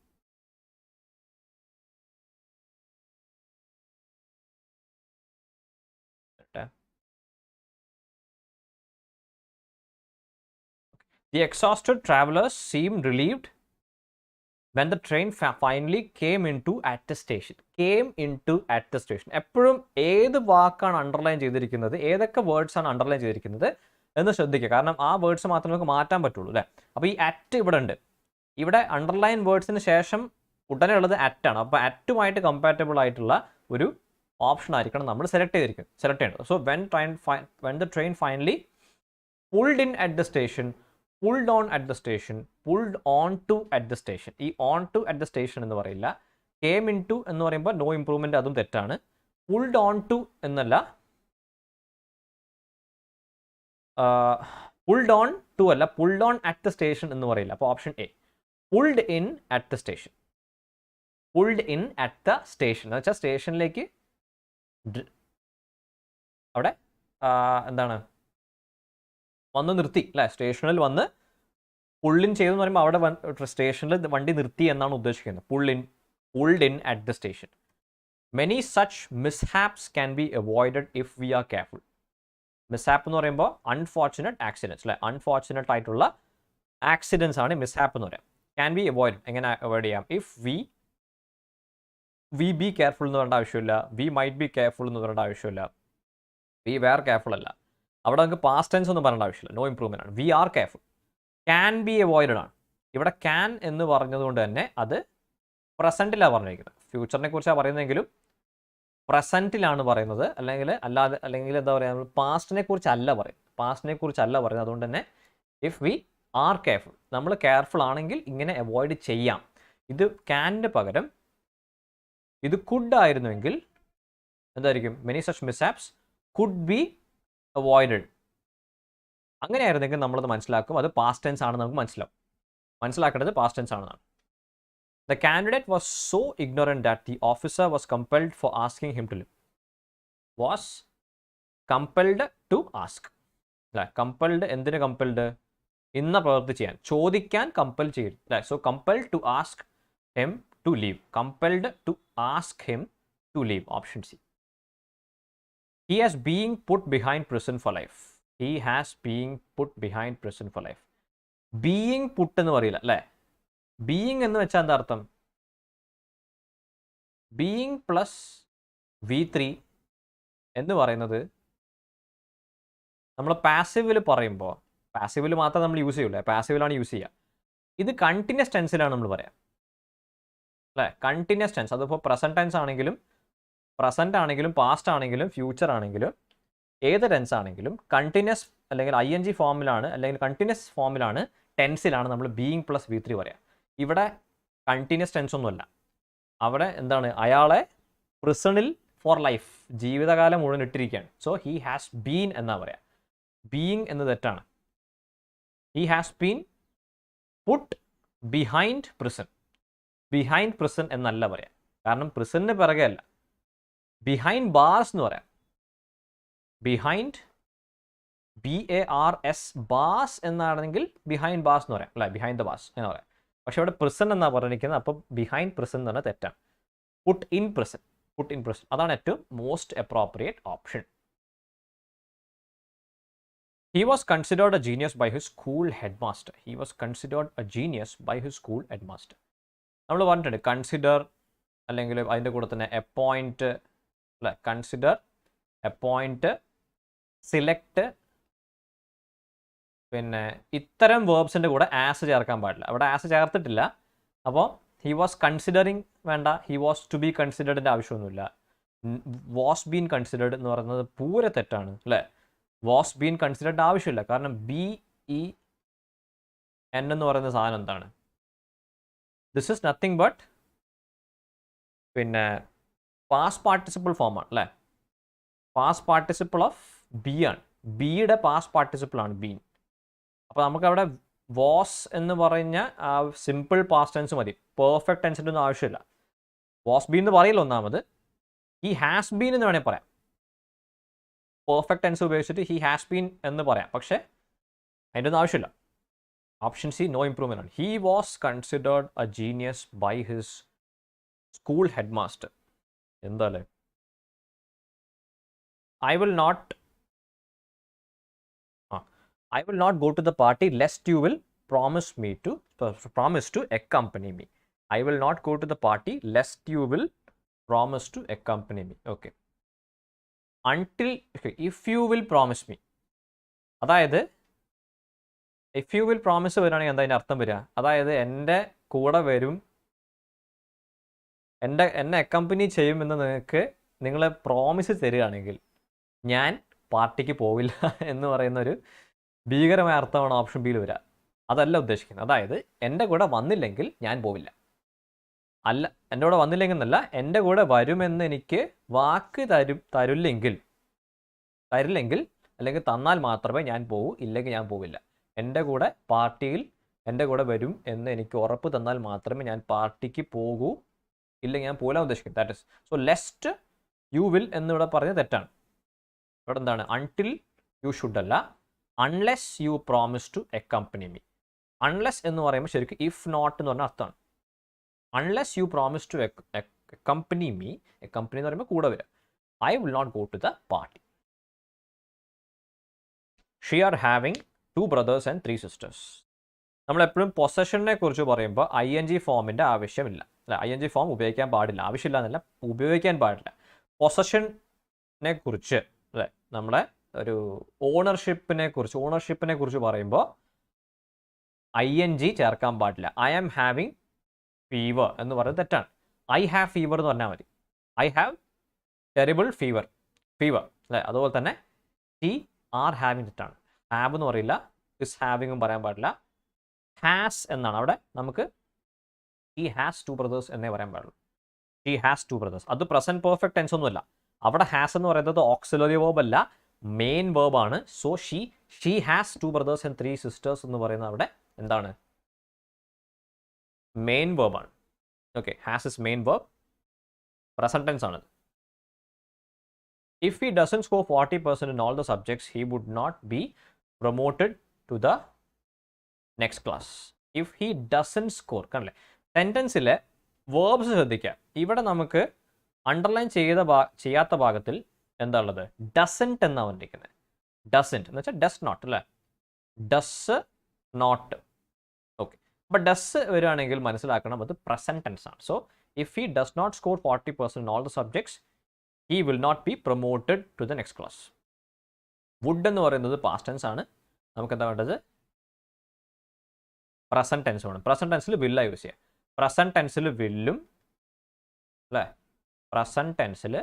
The exhausted travelers seemed relieved when the train finally came into at the station. എപ്പോഴും ഏത് വാക്കാണ് അണ്ടർലൈൻ ചെയ്തിരിക്കുന്നത്, ഏതൊക്കെ വേർഡ്സ് ആണ് അണ്ടർലൈൻ ചെയ്തിരിക്കുന്നത് എന്ന് ശ്രദ്ധിക്കുക. കാരണം ആ വേർഡ്സ് മാത്രമേ നമുക്ക് മാറ്റാൻ പറ്റുള്ളൂ അല്ലേ. അപ്പോൾ ഈ അറ്റ് ഇവിടെ ഉണ്ട്. ഇവിടെ അണ്ടർലൈൻ വേർഡ്സിന് ശേഷം ഉടനെ ഉള്ളത് അറ്റ് ആണ്. അപ്പോൾ അറ്റുമായിട്ട് കമ്പാറ്റബിൾ ആയിട്ടുള്ള ഒരു ഓപ്ഷൻ ആയിരിക്കണം നമ്മൾ സെലക്ട് ചെയ്യേണ്ടത്. So when the train finally pulled in at the station, pulled on at the station, pulled on to at the station. ഈ on to at the station എന്ന് പറയില്ല. came into എന്ന് പറയുമ്പോൾ നോ ഇംപ്രൂവ്മെന്റ്, അതും തെറ്റാണ്. pulled on to എന്നല്ല, pulled on to അല്ല, pulled on at the station എന്ന് പറയില്ല. അപ്പോൾ option A, pulled in at the station. pulled in at the station എന്ന് വെച്ചാൽ സ്റ്റേഷനിലേക്ക് അവിടെ എന്താണ് വന്ന് നിർത്തി അല്ലേ. സ്റ്റേഷനിൽ വന്ന് പുള്ളിൻ ചെയ്തെന്ന് പറയുമ്പോൾ അവിടെ സ്റ്റേഷനിൽ വണ്ടി നിർത്തി എന്നാണ് ഉദ്ദേശിക്കുന്നത്. Pulled in at the station. Many such mishaps can be avoided if we are careful. Mishap എന്ന് പറയുമ്പോൾ അൺഫോർച്ചുനേറ്റ് ആക്സിഡൻസ് അല്ലേ. അൺഫോർച്ചുനേറ്റ് ആയിട്ടുള്ള ആക്സിഡൻസ് ആണ് മിസ്ഹാപ്പ് എന്ന് പറയാം. ക്യാൻ ബി അവോയ്ഡ്, എങ്ങനെ അവോയ്ഡ് ചെയ്യാം, ഇഫ് വി ബി കെയർഫുൾ എന്ന് പറയേണ്ട ആവശ്യമില്ല, വി മൈറ്റ് ബി കെയർഫുൾ എന്ന് പറയേണ്ട ആവശ്യമില്ല, വി വേർ കെയർഫുൾ അല്ല. അവിടെ നമുക്ക് പാസ്റ്റ് ടെൻസ് ഒന്നും പറയേണ്ട ആവശ്യമില്ല, നോ ഇംപ്രൂവ്മെൻ്റ് ആണ്. We are careful. Can be avoided ആണ്. ഇവിടെ ക്യാൻ എന്ന് പറഞ്ഞതുകൊണ്ട് തന്നെ അത് പ്രസൻറ്റിലാണ് പറഞ്ഞിരിക്കുന്നത്. ഫ്യൂച്ചറിനെ കുറിച്ചാണ് പറയുന്നതെങ്കിലും പ്രസൻറ്റിലാണ് പറയുന്നത്. അല്ലെങ്കിൽ എന്താ പറയുക, നമ്മൾ പാസ്റ്റിനെ കുറിച്ചല്ല പറയുന്നത്. അതുകൊണ്ട് തന്നെ ഇഫ് വി ആർ കെയർഫുൾ, നമ്മൾ കെയർഫുൾ ആണെങ്കിൽ ഇങ്ങനെ അവോയ്ഡ് ചെയ്യാം. ഇത് ക്യാനിന് പകരം ഇത് കുഡ് ആയിരുന്നുവെങ്കിൽ എന്തായിരിക്കും? Many such mishaps could be avoided. അങ്ങനെയായിരുന്നെങ്കിൽ നമ്മളത് മനസ്സിലാക്കും അത് പാസ്റ്റ് ടെൻസ് ആണെന്ന് നമുക്ക് മനസ്സിലാക്കേണ്ടത് പാസ്റ്റ് ടെൻസ് ആണെന്നാണ്. The candidate was so ignorant that the officer was compelled for asking him to leave. Was compelled to ask. അല്ലേ? കമ്പൽഡ് എന്തിന് കമ്പൽഡ്? ഇന്ന പ്രവൃത്തി ചെയ്യാൻ, ചോദിക്കാൻ കമ്പൽ ചെയ്യും. അല്ലേ? So compelled to ask him to leave. Compelled to ask him to leave. Option C. He has being put behind prison for life. He has being put behind prison for life. Being put എന്ന് പറയില്ല അല്ലേ? ബീയിങ് എന്ന് വെച്ചാൽ എന്താ അർത്ഥം? ബീയിങ് പ്ലസ് V3 എന്ന് പറയുന്നത് നമ്മൾ പാസീവിൽ പറയുമ്പോൾ, പാസീവിൽ മാത്രം നമ്മൾ യൂസ് ചെയ്യൂലേ, പാസീവിലാണ് യൂസ് ചെയ്യുക. ഇത് കണ്ടിന്യൂസ് ടെൻസിലാണ് നമ്മൾ പറയാം അല്ലേ? Continuous tense. അതിപ്പോൾ പ്രസൻറ്റ് ടെൻസ് ആണെങ്കിലും, പ്രസൻറ്റ് ആണെങ്കിലും, പാസ്റ്റ് ആണെങ്കിലും, ഫ്യൂച്ചർ ആണെങ്കിലും, ഏത് ടെൻസ് ആണെങ്കിലും കണ്ടിന്യൂസ് അല്ലെങ്കിൽ ING ഫോമിലാണ് അല്ലെങ്കിൽ കണ്ടിന്യൂസ് ഫോമിലാണ്, ടെൻസിലാണ് നമ്മൾ ബീയിങ് പ്ലസ് V3 പറയാം. ഇവിടെ കണ്ടിന്യൂസ് ടെൻസ് ഒന്നുമല്ല. അവിടെ എന്താണ്? അയാളെ പ്രിസണിൽ ഫോർ ലൈഫ്, ജീവിതകാലം മുഴുവൻ ഇട്ടിരിക്കുകയാണ്. സോ ഹി ഹാസ് ബീൻ എന്നാ പറയാം. ബീയിങ് എന്ന് തെറ്റാണ്. He has been puttu behind prison. Behind prison എന്നല്ല പറയാം. കാരണം പ്രിസണിന് പിറകെ അല്ല, ബിഹൈൻഡ് ബാർസ് എന്ന് പറയാം. ബിഹൈൻഡ് BARS ബാസ് എന്നാണെങ്കിൽ ബിഹൈൻഡ് ബാസ് എന്ന് പറയാം അല്ലേ? ബിഹൈൻഡ് ദ ബാസ് എന്ന് പറയാം. പക്ഷെ ഇവിടെ പ്രിസൺ എന്നാണ് പറഞ്ഞിരിക്കുന്നത്. അപ്പോൾ ബിഹൈൻഡ് പ്രിസൺ എന്ന് പറഞ്ഞാൽ തെറ്റാണ്. Put in prison. Put in prison അതാണ് ഏറ്റവും most appropriate option. He was considered a genius by his school headmaster. He was considered a genius by his school headmaster. നമ്മൾ പറഞ്ഞിട്ടുണ്ട് കൺസിഡർ അല്ലെങ്കിൽ അതിൻ്റെ കൂടെ തന്നെ അപ്പോയിൻറ്റ് അല്ലേ? കൺസിഡർ, അപ്പോയിൻറ്റ്, സിലക്ട്, പിന്നെ ഇത്തരം വേർബ്സിൻ്റെ കൂടെ ആസ് ചേർക്കാൻ പാടില്ല. അവിടെ ആസ് ചേർത്തിട്ടില്ല. അപ്പോൾ ഹി വാസ് കൺസിഡറിങ് വേണ്ട, ഹി വാസ് ടു ബി കൺസിഡേർഡിൻ്റെ ആവശ്യമൊന്നുമില്ല. വാസ് ബീൻ കൺസിഡേർഡ് എന്ന് പറയുന്നത് പൂരെ തെറ്റാണ് അല്ലേ? വാസ് ബീൻ കൺസിഡേർഡ് ആവശ്യമില്ല. കാരണം BEN എന്ന് പറയുന്ന സാധനം എന്താണ്? ദിസ് ഇസ് നത്തിങ് ബട്ട് പിന്നെ പാസ്റ്റ് പാർട്ടിസിപ്പിൾ ഫോമാണ് അല്ലേ? പാസ്റ്റ് പാർട്ടിസിപ്പിൾ ഓഫ് ബി ആണ്. ബിയുടെ പാസ്റ്റ് പാർട്ടിസിപ്പിൾ ആണ് ബീൻ. അപ്പോൾ നമുക്കവിടെ വാസ് എന്ന് പറഞ്ഞ സിമ്പിൾ പാസ്റ്റ് ടെൻസ് മതി. പെർഫെക്റ്റ് ടെൻസിൻ്റെ ഒന്നും ആവശ്യമില്ല. വാസ് ബീൻ എന്ന് പറയില്ല. ഒന്നാമത് ഹി ഹാസ് ബീൻ എന്ന് വേണമെങ്കിൽ പറയാം. പെർഫെക്റ്റ് ടെൻസ് ഉപയോഗിച്ചിട്ട് ഹി ഹാസ് ബീൻ എന്ന് പറയാം. പക്ഷേ അതിൻ്റെ ഒന്നും ആവശ്യമില്ല. ഓപ്ഷൻ സി നോ ഇംപ്രൂവ്മെൻ്റ് ആണ്. He was considered a genius by his school headmaster. എന്താ അല്ലേ? I will not go to the party lest you will promise to accompany me. I will not go to the party lest you will promise to accompany me. Okay. If you will promise me. അതായത് if you will promise വരികയാണെങ്കിൽ എന്താ അതിൻ്റെ അർത്ഥം വരിക? അതായത് എൻ്റെ കൂടെ വരും, എന്നെ അക്കമ്പനി ചെയ്യുമെന്ന് നിങ്ങൾ പ്രോമിസ് തരികയാണെങ്കിൽ ഞാൻ പാർട്ടിക്ക് പോവില്ല എന്ന് പറയുന്നൊരു ഭീകരമായ അർത്ഥമാണ് ഓപ്ഷൻ ബിയിൽ വരിക. അതല്ല ഉദ്ദേശിക്കുന്നത്. അതായത് എൻ്റെ കൂടെ വന്നില്ലെങ്കിൽ ഞാൻ പോവില്ല. അല്ല, എൻ്റെ കൂടെ വന്നില്ലെങ്കിൽ എന്നല്ല, എൻ്റെ കൂടെ വരുമെന്ന് എനിക്ക് വാക്ക് തരില്ലെങ്കിൽ അല്ലെങ്കിൽ തന്നാൽ മാത്രമേ ഞാൻ പോകൂ, ഇല്ലെങ്കിൽ ഞാൻ പോവില്ല. എൻ്റെ കൂടെ പാർട്ടിയിൽ എൻ്റെ കൂടെ വരും എന്ന് എനിക്ക് ഉറപ്പ് തന്നാൽ മാത്രമേ ഞാൻ പാർട്ടിക്ക് പോകൂ, ഇല്ലെങ്കിൽ ഞാൻ പോകാൻ ഉദ്ദേശിക്കുന്നത്. That is so lest you will എന്നിവിടെ പറഞ്ഞത് തെറ്റാണ്. ഇവിടെ എന്താണ്? അൺടിൽ യു ഷുഡ് അല്ല, unless you promise to accompany me. Unless എന്ന് പറയുമ്പോൾ ശരിക്കും ഇഫ് നോട്ട് എന്ന് പറഞ്ഞ അർത്ഥമാണ്. Unless you promise to accompany me, accompany എന്ന് പറയുമ്പോൾ കൂടെ വരിക. I will not go to the party. She are having 2 brothers and 3 sisters. നമ്മളെപ്പോഴും പൊസഷനെ കുറിച്ച് പറയുമ്പോൾ ING ഫോമിൻ്റെ ആവശ്യമില്ല അല്ല, ING ഫോം ഉപയോഗിക്കാൻ പാടില്ല. ആവശ്യമില്ല എന്നല്ല, ഉപയോഗിക്കാൻ പാടില്ല. പൊസഷനെ കുറിച്ച് അല്ലേ, നമ്മളെ ഒരു ഓണർഷിപ്പിനെ കുറിച്ച് പറയുമ്പോൾ ING ചേർക്കാൻ പാടില്ല. ഐ ആം ഹാവിങ് ഫീവർ എന്ന് പറയുന്നത് തെറ്റാണ്. ഐ ഹാവ് ഫീവർ എന്ന് പറഞ്ഞാൽ മതി. ഐ ഹാവ് ടെറിബിൾ ഫീവർ അല്ലേ. അതുപോലെ തന്നെ ഷീ ആർ ഹാവിങ് തെറ്റാണ്. ഹാവ് എന്ന് പറയില്ല, ഇസ് ഹാവിങ്ങും പറയാൻ പാടില്ല. ഹാസ് എന്നാണ് അവിടെ നമുക്ക് he has two brothers എന്നേ പറയാൻ പാടുള്ളൂ. She has two brothers. അത് പ്രസന്റ് പെർഫെക്റ്റ് ടെൻസ് ഒന്നുമല്ല. അവിടെ ഹാസ് എന്ന് പറയുന്നത് ഓക്സിലറി വേർബ് അല്ല, മെയിൻ വേർബ് ആണ്. So she has two brothers and 3 sisters എന്ന് പറയുന്നത് അവിടെ എന്താണ്? മെയിൻ വേർബ് ആണ്. Okay, has is main verb, present tense ആണ്. If he doesn't score 40% in all the subjects, he would not be promoted to the next class. If he doesn't score, കണ്ടില്ലേ സെൻറ്റൻസിലെ വേർബ്സ് ശ്രദ്ധിക്കുക. ഇവിടെ നമുക്ക് അണ്ടർലൈൻ ചെയ്യാത്ത ഭാഗത്തിൽ എന്താ ഉള്ളത്? ഡസൻറ്റ് എന്നാണ് വന്നിരിക്കുന്നത്. ഡസൻറ്റ് എന്ന് വെച്ചാൽ ഡസ് നോട്ട് അല്ലേ, ഡസ് നോട്ട്. ഓക്കെ, അപ്പോൾ ഡസ് വരികയാണെങ്കിൽ മനസ്സിലാക്കണം അത് പ്രസൻറ്റ് ടെൻസ് ആണ്. So if he does not score 40% in all the subjects, he will not be promoted to the next class. Would എന്ന് പറയുന്നത് പാസ്റ്റ് ടെൻസ് ആണ്. നമുക്ക് എന്താ വേണ്ടത്? പ്രസൻറ്റ് ടെൻസ് വേണം. പ്രസൻറ്റ് ടെൻസിൽ വില്ല യൂസ് ചെയ്യുക. പ്രസൻറ്റ് ടെൻസിൽ വില്ലും അല്ലേ, പ്രസൻറ്റ് ടെൻസിൽ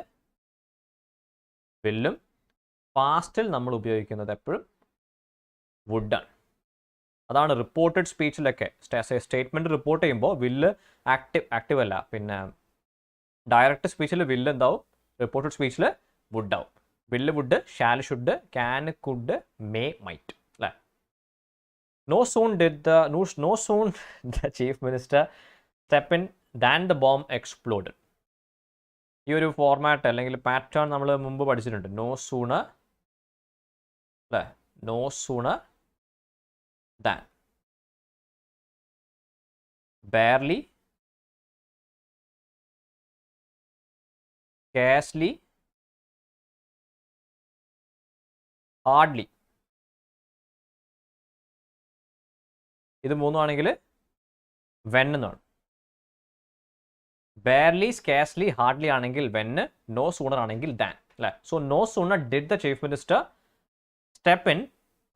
വില്ലും, പാസ്റ്റിൽ നമ്മൾ ഉപയോഗിക്കുന്നത് എപ്പോഴും വുഡാണ്. അതാണ് റിപ്പോർട്ടഡ് സ്പീച്ചിലൊക്കെ സ്റ്റേറ്റ്മെൻറ്റ് റിപ്പോർട്ട് ചെയ്യുമ്പോൾ വില്ല് ആക്റ്റീവ് അല്ല. പിന്നെ ഡയറക്റ്റ് സ്പീച്ചിൽ വില്ല് എന്താവും? റിപ്പോർട്ടഡ് സ്പീച്ചിൽ വുഡ് ആവും. Will would, shall should, can could, may might അല്ലേ. No sooner did the chief minister step in than the bomb exploded. ഈ ഒരു ഫോർമാറ്റ് അല്ലെങ്കിൽ പാറ്റേൺ നമ്മൾ മുമ്പ് പഠിച്ചിട്ടുണ്ട്. നോ സൂണർ അല്ലേ, no sooner than, barely, scarcely, hardly. ഇത് മൂന്നുമാണെങ്കിൽ വെൻ എന്നാണ്. barely, scarcely, hardly ആണെങ്കിൽ വെന്ന്, നോ സൂണർ ആണെങ്കിൽ ദാൻ അല്ലേ. So no sooner did the chief minister step in.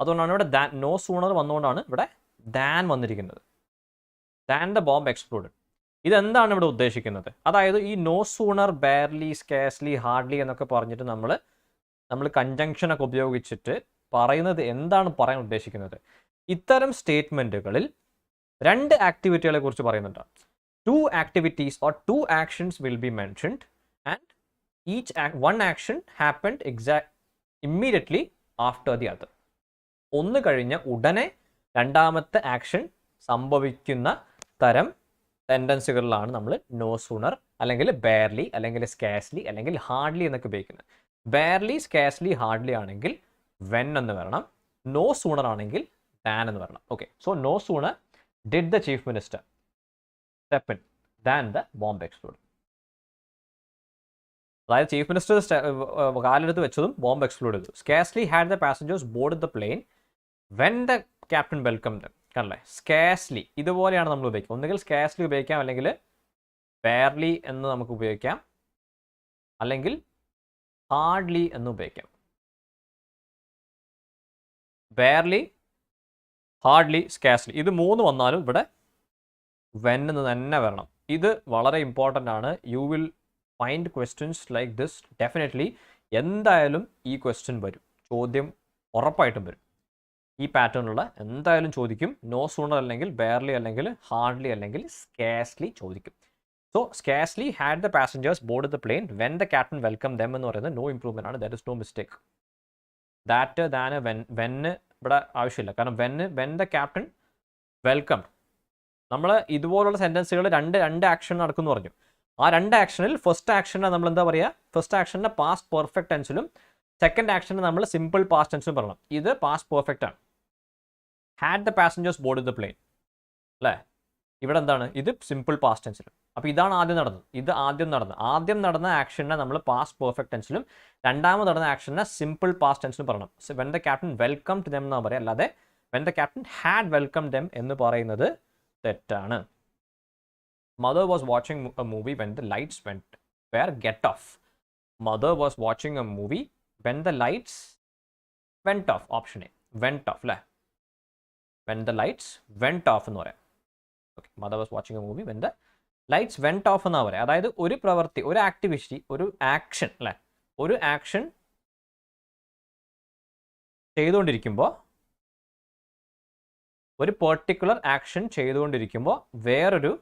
അതുകൊണ്ടാണ് ഇവിടെ ദാൻ, നോ സൂണർ വന്നുകൊണ്ടാണ് ഇവിടെ ദാൻ വന്നിരിക്കുന്നത്. Than the bomb exploded. ഇതെന്താണ് ഇവിടെ ഉദ്ദേശിക്കുന്നത്? അതായത് ഈ no sooner, barely, scarcely, hardly എന്നൊക്കെ പറഞ്ഞിട്ട് നമ്മൾ കൺജങ്ഷനൊക്കെ ഉപയോഗിച്ചിട്ട് പറയുന്നത് എന്താണ് പറയാൻ ഉദ്ദേശിക്കുന്നത്? ഇത്തരം സ്റ്റേറ്റ്മെൻറ്റുകളിൽ 2 ആക്ടിവിറ്റികളെ കുറിച്ച് പറയുന്നുണ്ട്. 2 activities or 2 actions will be mentioned and one action happened immediately after the other. ഒന്ന് കഴിഞ്ഞ ഉടനെ രണ്ടാമത്തെ ആക്ഷൻ സംഭവിക്കുന്ന തരം സെൻറ്റൻസുകളിലാണ് നമ്മൾ നോ സൂണർ അല്ലെങ്കിൽ ബാർലി അല്ലെങ്കിൽ സ്കാസ്ലി അല്ലെങ്കിൽ ഹാർഡ്ലി എന്നൊക്കെ ഉപയോഗിക്കുന്നത്. ബാർലി, സ്കാസ്ലി, ഹാർഡ്ലി ആണെങ്കിൽ വെൻ എന്ന് വരണം. നോ സൂണർ ആണെങ്കിൽ ദാൻ എന്ന് വരണം. Okay, so no sooner did the chief minister step in than the bomb exploded. അതായത് ചീഫ് മിനിസ്റ്റർ കാലെടുത്ത് വെച്ചതും ബോംബ് എക്സ്പ്ലോഡ് ചെയ്തു. Scarcely had the passengers board the plane when the captain welcome them. കണ്ടല്ലേ, സ്കാസ്ലി ഇതുപോലെയാണ് നമ്മൾ ഉപയോഗിക്കുക. ഒന്നുകിൽ സ്കാസ്ലി ഉപയോഗിക്കാം, അല്ലെങ്കിൽ ബാർലി എന്ന് നമുക്ക് ഉപയോഗിക്കാം, അല്ലെങ്കിൽ ഹാർഡ്ലി എന്ന് ഉപയോഗിക്കാം. ബാർലി, ഹാർഡ്ലി, സ്കാസ്ലി ഇത് 3 വന്നാലും ഇവിടെ വെൻ എന്ന് തന്നെ വരണം. ഇത് വളരെ ഇമ്പോർട്ടൻ്റ് ആണ്. You will find questions like this definitely. എന്തായാലും ഈ ക്വസ്റ്റ്യൻ വരും, ചോദ്യം ഉറപ്പായിട്ടും വരും. ഈ പാറ്റേണിലുള്ള എന്തായാലും ചോദിക്കും. നോ സൂണർ അല്ലെങ്കിൽ ബാർലി അല്ലെങ്കിൽ ഹാർഡ്ലി അല്ലെങ്കിൽ സ്കാസ്ലി ചോദിക്കും. So scarcely had the passengers board the plane when the captain welcome them എന്ന് പറയുന്നത് നോ ഇംപ്രൂവ്മെൻ്റ് ആണ്. That is no mistake. That than വെന്ന് ഇവിടെ ആവശ്യമില്ല. കാരണം വെൻ ദ ക്യാപ്റ്റൻ വെൽക്കം, നമ്മൾ ഇതുപോലുള്ള സെൻറ്റൻസുകൾ രണ്ട് ആക്ഷൻ നടക്കുമെന്ന് പറഞ്ഞു. ആ 2 ആക്ഷനിൽ ഫസ്റ്റ് ആക്ഷനെ നമ്മൾ എന്താ പറയുക? ഫസ്റ്റ് ആക്ഷനെ പാസ്റ്റ് പെർഫെക്റ്റ് ടെൻസിലും സെക്കൻഡ് ആക്ഷനെ നമ്മൾ സിമ്പിൾ പാസ്റ്റ് ടെൻസിലും പറയണം. ഇത് പാസ്റ്റ് പെർഫെക്റ്റ് ആണ്. Had the passengers board the plain അല്ലേ. ഇവിടെ എന്താണ്? ഇത് സിമ്പിൾ പാസ്റ്റ് ടെൻസിലും. അപ്പോൾ ഇതാണ് ആദ്യം നടന്നത്. ഇത് ആദ്യം നടന്ന ആക്ഷനെ നമ്മൾ പാസ്റ്റ് പെർഫെക്റ്റ് ടെൻസിലും രണ്ടാമത് നടന്ന ആക്ഷനെ സിമ്പിൾ പാസ്റ്റ് ടെൻസിലും പറയണം. When the captain welcome to them എന്നാണ് പറയുക, അല്ലാതെ when the captain had welcome them എന്ന് പറയുന്നത് തെറ്റാണ്. Mother was watching a movie when the lights were get off. Mother was watching a movie when the lights went off. Option A, went off അല്ലേ. When the lights went off എന്ന് പറയാം. Okay, mother was watching a movie when the lights went off എന്നാ പറയാം. അതായത് ഒരു പ്രവൃത്തി, ഒരു ആക്ടിവിറ്റി, ഒരു ആക്ഷൻ അല്ലേ, ഒരു ആക്ഷൻ ചെയ്തുകൊണ്ടിരിക്കുമ്പോൾ ഒരു പെർട്ടിക്കുലർ ആക്ഷൻ ചെയ്തുകൊണ്ടിരിക്കുമ്പോൾ വേറൊരു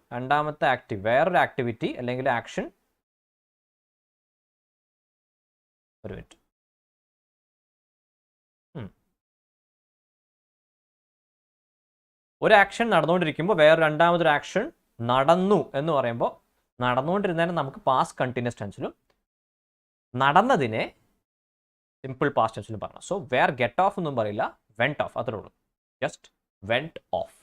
ആക്ടിവിറ്റി അല്ലെങ്കിൽ ആക്ഷൻ ഒരു മിനിറ്റ് ഒരു ആക്ഷൻ നടന്നുകൊണ്ടിരിക്കുമ്പോൾ വേറെ രണ്ടാമതൊരു ആക്ഷൻ നടന്നു എന്ന് പറയുമ്പോൾ നടന്നുകൊണ്ടിരുന്നതിന് നമുക്ക് പാസ്റ്റ് കണ്ടിന്യൂസ് ടെൻസിലും നടന്നതിനെ സിമ്പിൾ പാസ്റ്റ് ടെൻസിലും പറഞ്ഞു. സോ വേർ ഗെറ്റ് ഓഫ് എന്നും പറയില്ല, വെന്റ് ഓഫ്, അത്രേ ഉള്ളൂ. Just went off.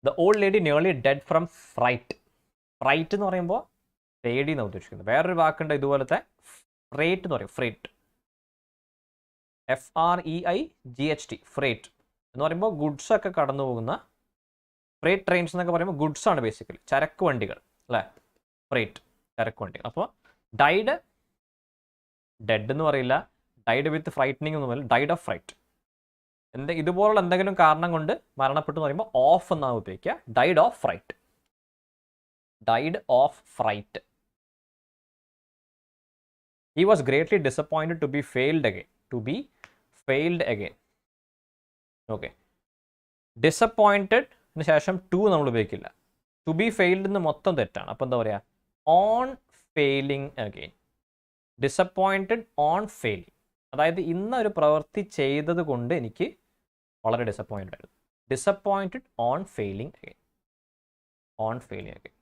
The old lady nearly dead from freight. Freight എന്ന് പറയുമ്പോൾ പേടി എന്നാണ് ഉദ്ദേശിക്കുന്നത്. വേറൊരു വാക്കുണ്ട് ഇതുപോലത്തെ, ഫ്രേറ്റ് എന്ന് പറയും. ഫ്രേറ്റ്, FREIGHT, ഫ്രേറ്റ് എന്ന് പറയുമ്പോൾ ഗുഡ്സ് ഒക്കെ കടന്നു പോകുന്ന, ഫ്രേറ്റ് ട്രെയിൻസ് എന്നൊക്കെ പറയുമ്പോൾ ഗുഡ്സ് ആണ് ബേസിക്കലി, ചരക്ക് വണ്ടികൾ അല്ലേ. ഫ്രേറ്റ്, ചരക്ക് വണ്ടികൾ. അപ്പോൾ ഡൈഡ്, ഡെഡ് എന്ന് പറയില്ല, ഡൈഡ് വിത്ത് ഫ്രൈറ്റനിങ് എന്ന് പറയില്ല, ഡൈഡ് ഓഫ് ഫ്രൈറ്റ്. ഇതുപോലുള്ള എന്തെങ്കിലും കാരണം കൊണ്ട് മരണപ്പെട്ടു എന്ന് പറയുമ്പോൾ ഓഫ് എന്നാണ് ഉപയോഗിക്കുക. Died of freight, died of freight. He was greatly disappointed to be failed again. To be failed again. ഓക്കെ, ഡിസപ്പോയിൻറ്റഡിന് ശേഷം ടു നമ്മൾ ഉപയോഗിക്കില്ല. ടു ബി ഫെയിൽഡ് എന്ന് മൊത്തം തെറ്റാണ്. അപ്പോൾ എന്താ പറയുക, on failing again. Disappointed on failing, അതായത് ഇന്നൊരു പ്രവൃത്തി ചെയ്തത് കൊണ്ട് എനിക്ക് വളരെ ഡിസപ്പോയിൻറ്റഡ് ആയിരുന്നു. Disappointed on failing again, on failing again.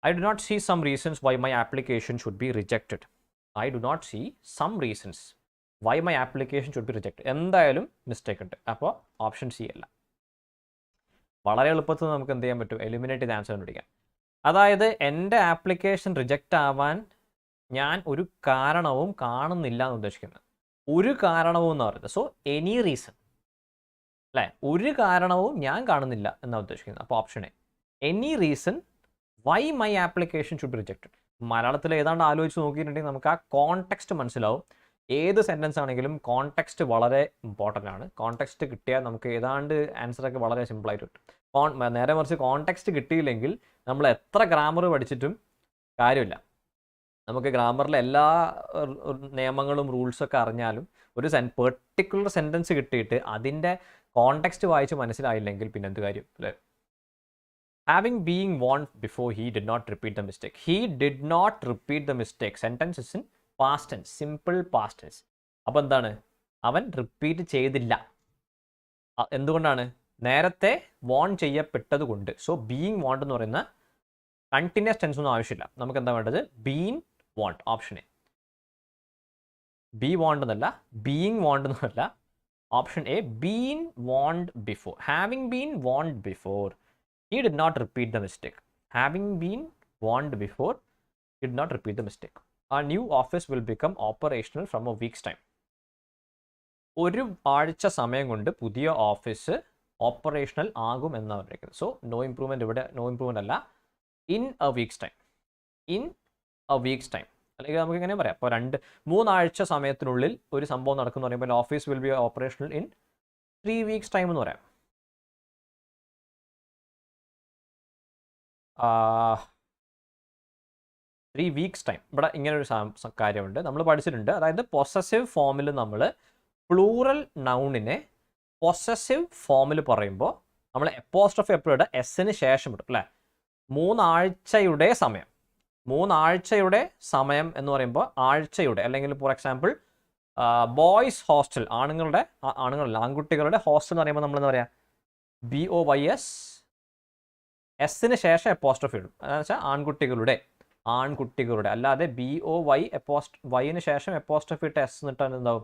I do not see some reasons why my application should be rejected. I do not see some reasons why my application should be rejected. എന്തായാലും മിസ്റ്റേക്ക് ഉണ്ട്. അപ്പോൾ ഓപ്ഷൻ സി അല്ല. വളരെ എളുപ്പത്തിൽ നമുക്ക് എന്ത് ചെയ്യാൻ പറ്റും, എലിമിനേറ്റ് ചെയ്ത് ആൻസർ കണ്ടുപിടിക്കാം. അതായത് എൻ്റെ ആപ്ലിക്കേഷൻ റിജക്റ്റ് ആവാൻ ഞാൻ ഒരു കാരണവും കാണുന്നില്ല എന്ന് ഉദ്ദേശിക്കുന്നത്. ഒരു കാരണവും എന്ന് പറയുന്നത്, സോ എനി റീസൺ അല്ലേ, ഒരു കാരണവും ഞാൻ കാണുന്നില്ല എന്നാണ് ഉദ്ദേശിക്കുന്നത്. അപ്പോൾ option A, any reason why my application should be rejected. മലയാളത്തിൽ ഏതാണ്ട് ആലോചിച്ച് നോക്കിയിട്ടുണ്ടെങ്കിൽ നമുക്ക് ആ കോൺടെക്സ്റ്റ് മനസ്സിലാവും. ഏത് സെൻറ്റൻസ് ആണെങ്കിലും കോൺടെക്സ്റ്റ് വളരെ ഇമ്പോർട്ടൻ്റ് ആണ്. കോൺടെക്സ്റ്റ് കിട്ടിയാൽ നമുക്ക് ഏതാണ്ട് ആൻസറൊക്കെ വളരെ സിമ്പിളായിട്ട് കിട്ടും. നേരെ മറിച്ച് കോൺടെക്സ്റ്റ് കിട്ടിയില്ലെങ്കിൽ നമ്മൾ എത്ര ഗ്രാമർ പഠിച്ചിട്ടും കാര്യമില്ല. നമുക്ക് ഗ്രാമറിലെ എല്ലാ നിയമങ്ങളും റൂൾസൊക്കെ അറിഞ്ഞാലും ഒരു പെർട്ടിക്കുലർ സെൻറ്റൻസ് കിട്ടിയിട്ട് അതിൻ്റെ കോൺടെക്സ്റ്റ് വായിച്ച് മനസ്സിലായില്ലെങ്കിൽ പിന്നെ എന്ത് കാര്യം അല്ലേ. Having been warned before, he did not repeat the mistake. He did not repeat the mistake. Sentence is in past tense, simple past tense. അപ്പോൾ എന്താണ്, അവൻ റിപ്പീറ്റ് ചെയ്തില്ല. എന്തുകൊണ്ടാണ്, നേരത്തെ വോൺ ചെയ്യപ്പെട്ടത് കൊണ്ട്. സോ ബീയിങ് വോണ്ട് എന്ന് പറയുന്ന കണ്ടിന്യൂസ് ടെൻസ് ഒന്നും ആവശ്യമില്ല. നമുക്ക് എന്താ വേണ്ടത്, been want. Option A, B want എന്നല്ല, ബീയിങ് വോണ്ട് എന്നല്ല. Option A, been want before. Having been want before, he did not repeat the mistake. Having been warned before, he did not repeat the mistake. Our new office will become operational from a week's time. ഒരു ആഴ്ച സമയം കൊണ്ട് പുതിയ ഓഫീസ് ഓപ്പറേഷണൽ ആകും എന്നാണ് പറയുന്നത്. സോ നോ ഇംപ്രൂവ്മെൻറ്റ്, ഇവിടെ നോ ഇംപ്രൂവ്മെൻ്റ് അല്ല, in A weeks time. In A weeks time അല്ലെങ്കിൽ നമുക്ക് ഇങ്ങനെ പറയാം, ഇപ്പോൾ 3 ആഴ്ച സമയത്തിനുള്ളിൽ ഒരു സംഭവം നടക്കുന്നു പറയുമ്പോൾ office will be operational in 3 weeks time എന്ന് പറയാം. 3 weeks ടൈം. ഇവിടെ ഇങ്ങനൊരു കാര്യമുണ്ട്, നമ്മൾ പഠിച്ചിട്ടുണ്ട്. അതായത് പൊസസീവ് ഫോമിൽ നമ്മൾ പ്ലൂറൽ നൗണിനെ പൊസസീവ് ഫോമിൽ പറയുമ്പോൾ നമ്മൾ എപ്പോസ്ട്രോഫി എപ്പോഴും ഇടുക, എസ്സിന് ശേഷം ഇടും അല്ലേ. 3 ആഴ്ചയുടെ സമയം, 3 ആഴ്ചയുടെ സമയം എന്ന് പറയുമ്പോൾ ആഴ്ചയുടെ, അല്ലെങ്കിൽ ഫോർ എക്സാമ്പിൾ ബോയ്സ് ഹോസ്റ്റൽ, ആൺകുട്ടികളുടെ ഹോസ്റ്റൽ എന്ന് പറയുമ്പോൾ നമ്മൾ എന്താ പറയുക, BOYS, എസ്സിന് ശേഷം എപ്പോസ്ട്രോഫി ഇടും. അതെന്ന് വെച്ചാൽ ആൺകുട്ടികളുടെ, അല്ലാതെ BOY വൈന് ശേഷം എപ്പോസ്ട്രോഫി ഇട്ട് എസ് എന്നിട്ടാണ് എന്താവും,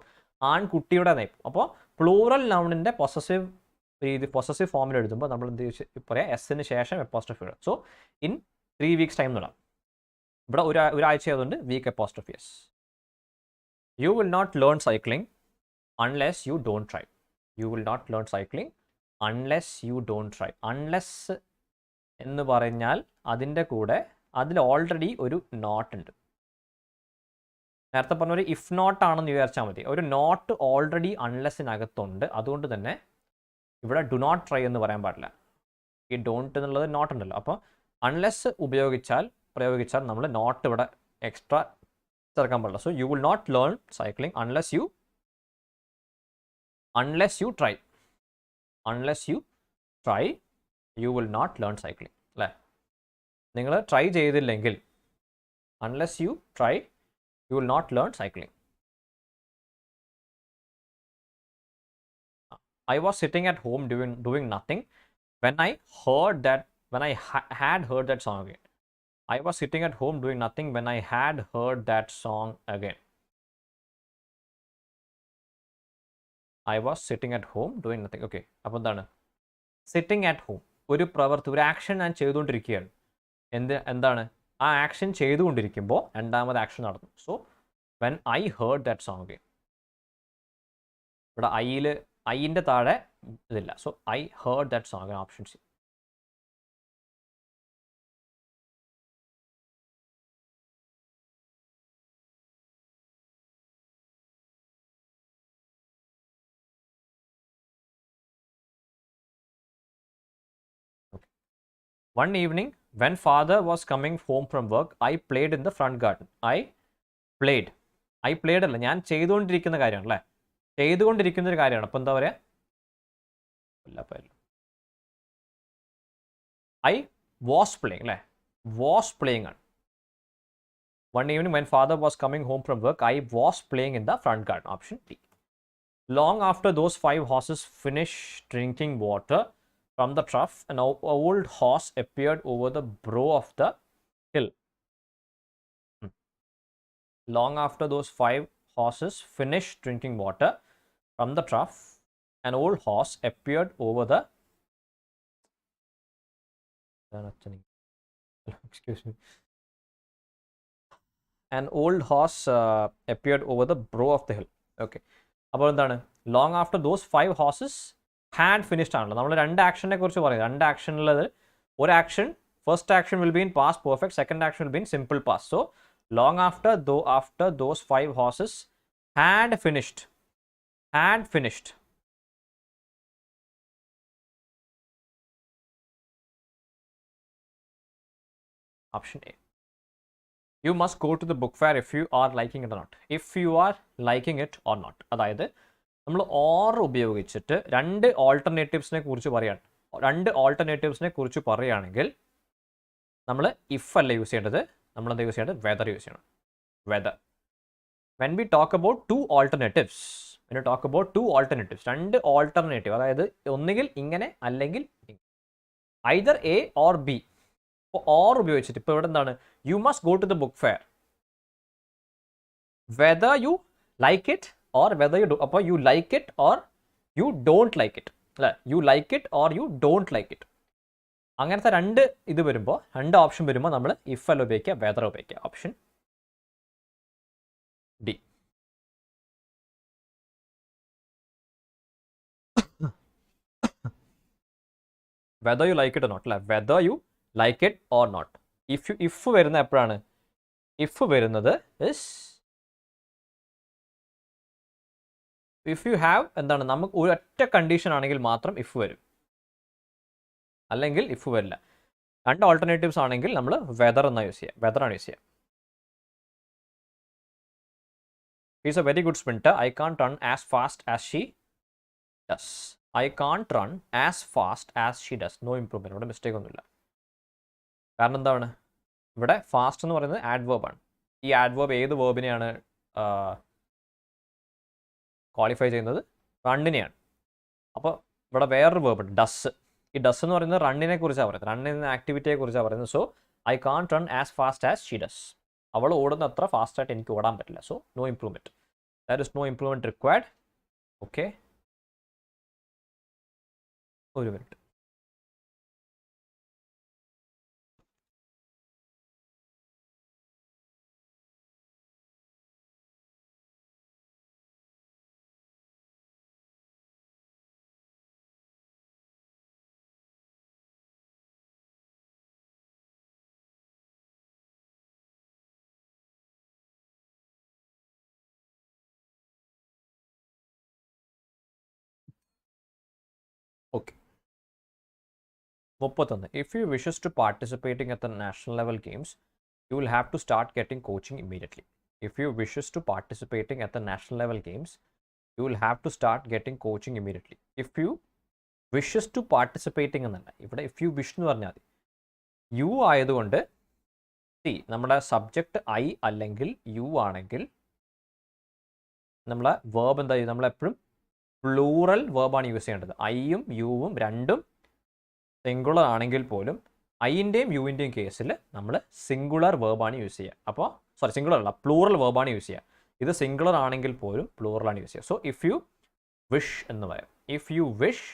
ആൺകുട്ടിയുടെ നയം. അപ്പോൾ പ്ലൂറൽ നൗണിൻ്റെ പൊസസീവ് ഫോമിൽ എഴുതുമ്പോൾ നമ്മൾ എന്ത് പറയാം, എസ്സിന് ശേഷം എപ്പോസ്ട്രോഫി ഇടും. സോ ഇൻ 3 weeks ടൈം എന്നുള്ള, ഇവിടെ ഒരാഴ്ച ആയതുകൊണ്ട് week apostrophe S. You will not learn cycling unless you don't try. You will not learn cycling unless you don't try. Unless എന്ന് പറഞ്ഞാൽ അതിൻ്റെ കൂടെ അതിൽ ഓൾറെഡി ഒരു നോട്ട് ഉണ്ട്. നേരത്തെ പറഞ്ഞ ഒരു ഇഫ് നോട്ട് ആണെന്ന് വിചാരിച്ചാൽ മതി. ഒരു നോട്ട് ഓൾറെഡി അൺലെസ്സിനകത്തുണ്ട്. അതുകൊണ്ട് തന്നെ ഇവിടെ ഡു നോട്ട് ട്രൈ എന്ന് പറയാൻ പാടില്ല. ഈ ഡോണ്ട് എന്നുള്ളത് നോട്ട് ഉണ്ടല്ലോ. അപ്പോൾ അൺലെസ് പ്രയോഗിച്ചാൽ നമ്മൾ നോട്ട് ഇവിടെ എക്സ്ട്രാ ചേർക്കാൻ പാടില്ല. So you will not learn cycling unless you try. unless you try, you will not learn cycling. അല്ലേ? നിങ്ങൾ ട്രൈ ചെയ്തില്ലെങ്കിൽ, unless you try, you will not learn cycling. I was sitting at home doing nothing when I had heard that song again. I was sitting at home doing nothing when I had heard that song again. I was sitting at home doing nothing. Okay, അപ്പോൾ എന്താണ്? സിറ്റിംഗ് അറ്റ് ഹോം, ഒരു പ്രവൃത്തി, ഒരു ആക്ഷൻ ഞാൻ ചെയ്തുകൊണ്ടിരിക്കുകയാണ്. എന്താണ് ആ ആക്ഷൻ ചെയ്തുകൊണ്ടിരിക്കുമ്പോൾ രണ്ടാമത് ആക്ഷൻ നടന്നു. So when I heard that song again. ഇവിടെ ഐൻ്റെ താഴെ ഇതില്ല. So I heard that song again, option C. One evening, when father was coming home from work, I played in the front garden. I played അല്ല, ഞാൻ ചെയ്തുകൊണ്ടിരിക്കുന്ന കാര്യമാണ് അല്ലേ? ചെയ്തുകൊണ്ടിരിക്കുന്ന ഒരു കാര്യമാണ്. അപ്പം എന്താ പറയുക? ഐ വാസ് പ്ലേയിങ് അല്ലേ? വാസ് പ്ലേയിങ് ആണ്. One evening when father was coming home from work, I was playing in the front garden. Option D. Long after those 5 horses finished drinking water from the trough, an old horse appeared over the brow of the hill. Long after those 5 horses finished drinking water from the trough, an old horse appeared over the excuse me. An old horse appeared over the brow of the hill. Okay. അപ്പോൾ എന്താണ്? Long after those 5 horses had finished ആണല്ലോ. നമ്മൾ 2 ആക്ഷനെ കുറിച്ച് പറയും. 2 ആക്ഷനുള്ളത്, ഒരു action, first action will be in past perfect, second action will be in simple past. So long after those 5 horses had finished. Option A. You must go to the book fair if you are liking it or not. If you are liking it or not. അതായത് നമ്മൾ ഓർ ഉപയോഗിച്ചിട്ട് 2 ഓൾട്ടർനേറ്റീവ്സിനെ കുറിച്ച് പറയുകയാണെങ്കിൽ നമ്മൾ ഇഫ് അല്ല യൂസ് ചെയ്യേണ്ടത്, നമ്മൾ എന്താ യൂസ് ചെയ്യേണ്ടത്? വെദർ യൂസ് ചെയ്യണം. Whether. When we talk about 2 alternatives, 2 alternative, അതായത് ഒന്നുകിൽ ഇങ്ങനെ അല്ലെങ്കിൽ either A or B. Or ഉപയോഗിച്ചിട്ട് ഇപ്പോൾ ഇവിടെ എന്താണ്? You must go to the book fair, whether you like it or whether you do. അപ്പോൾ you like it or you don't like it അല്ലേ? You like it or you don't like it. അങ്ങനത്തെ 2 ഇത് വരുമ്പോൾ, 2 ഓപ്ഷൻ വരുമ്പോൾ നമ്മൾ ഇഫ് അല്ല ഉപയോഗിക്കുക, വെദർ ഉപയോഗിക്കുക. Option D. Whether you like it or not അല്ലേ? Whether you like it or not. If വരുന്ന എപ്പോഴാണ്? ഇഫ് വരുന്നത് ഇഫ് യു ഹാവ് എന്താണ്? നമുക്ക് ഒരൊറ്റ കണ്ടീഷൻ ആണെങ്കിൽ മാത്രം ഇഫ് വരും, അല്ലെങ്കിൽ ഇഫ് വരില്ല. 2 ഓൾട്ടർനേറ്റീവ്സ് ആണെങ്കിൽ നമ്മൾ വെദർ എന്നാണ് യൂസ് ചെയ്യുക, വെദറാണ് യൂസ് ചെയ്യുക. Is a very good sprinter. I can't run as fast as she does. I can't run as fast as she does. No improvement. ഇവിടെ മിസ്റ്റേക്ക് ഒന്നുമില്ല. കാരണം എന്താണ്? ഇവിടെ ഫാസ്റ്റ് എന്ന് പറയുന്നത് ആഡ്വേർബാണ്. ഈ ആഡ്വേർബ് ഏത് വേർബിനെയാണ് ക്വാളിഫൈ ചെയ്യുന്നത്? റണ്ണിനെയാണ്. അപ്പോൾ ഇവിടെ വേറൊരു വേർബ് ഉണ്ട്, ഡസ്. ഈ ഡസ് എന്ന് പറയുന്നത് റണ്ണിനെ കുറിച്ചാണ് പറയുന്നത്, റണ്ണിന് ആക്ടിവിറ്റിയെ കുറിച്ചാണ് പറയുന്നത്. So I can't run as fast as she does. അവൾ ഓടുന്ന അത്ര ഫാസ്റ്റായിട്ട് എനിക്ക് ഓടാൻ പറ്റില്ല. So no improvement. That is no improvement required. Okay, ഒരു minute. Okay. 31. If you wishes to participating at the national level games, you will have to start getting coaching immediately. If you wishes to participating at the national level games, you will have to start getting coaching immediately. If you wishes to participating എന്നല്ല, ഇവിടെ ഇഫ് യു വിഷ് എന്ന് പറഞ്ഞാൽ മതി. യു ആയതുകൊണ്ട് നമ്മുടെ സബ്ജക്റ്റ് ഐ അല്ലെങ്കിൽ യു ആണെങ്കിൽ നമ്മളെ വേർബ് എന്താ ചെയ്യുക, നമ്മളെപ്പോഴും പ്ലൂറൽ വേർബാണ് യൂസ് ചെയ്യേണ്ടത്. ഐയും യുവും രണ്ടും സിംഗുലർ ആണെങ്കിൽ പോലും ഐൻ്റെയും യുവിൻ്റെയും കേസിൽ നമ്മൾ സിംഗുലർ വേർബാണ് യൂസ് ചെയ്യുക. അപ്പോൾ സിംഗുലർ അല്ല, പ്ലൂറൽ വേർബാണ് യൂസ് ചെയ്യുക. ഇത് സിംഗുലർ ആണെങ്കിൽ പോലും പ്ലൂറലാണ് യൂസ് ചെയ്യുക. സോ ഇഫ് യു വിഷ് എന്ന് പറയാം. If you wish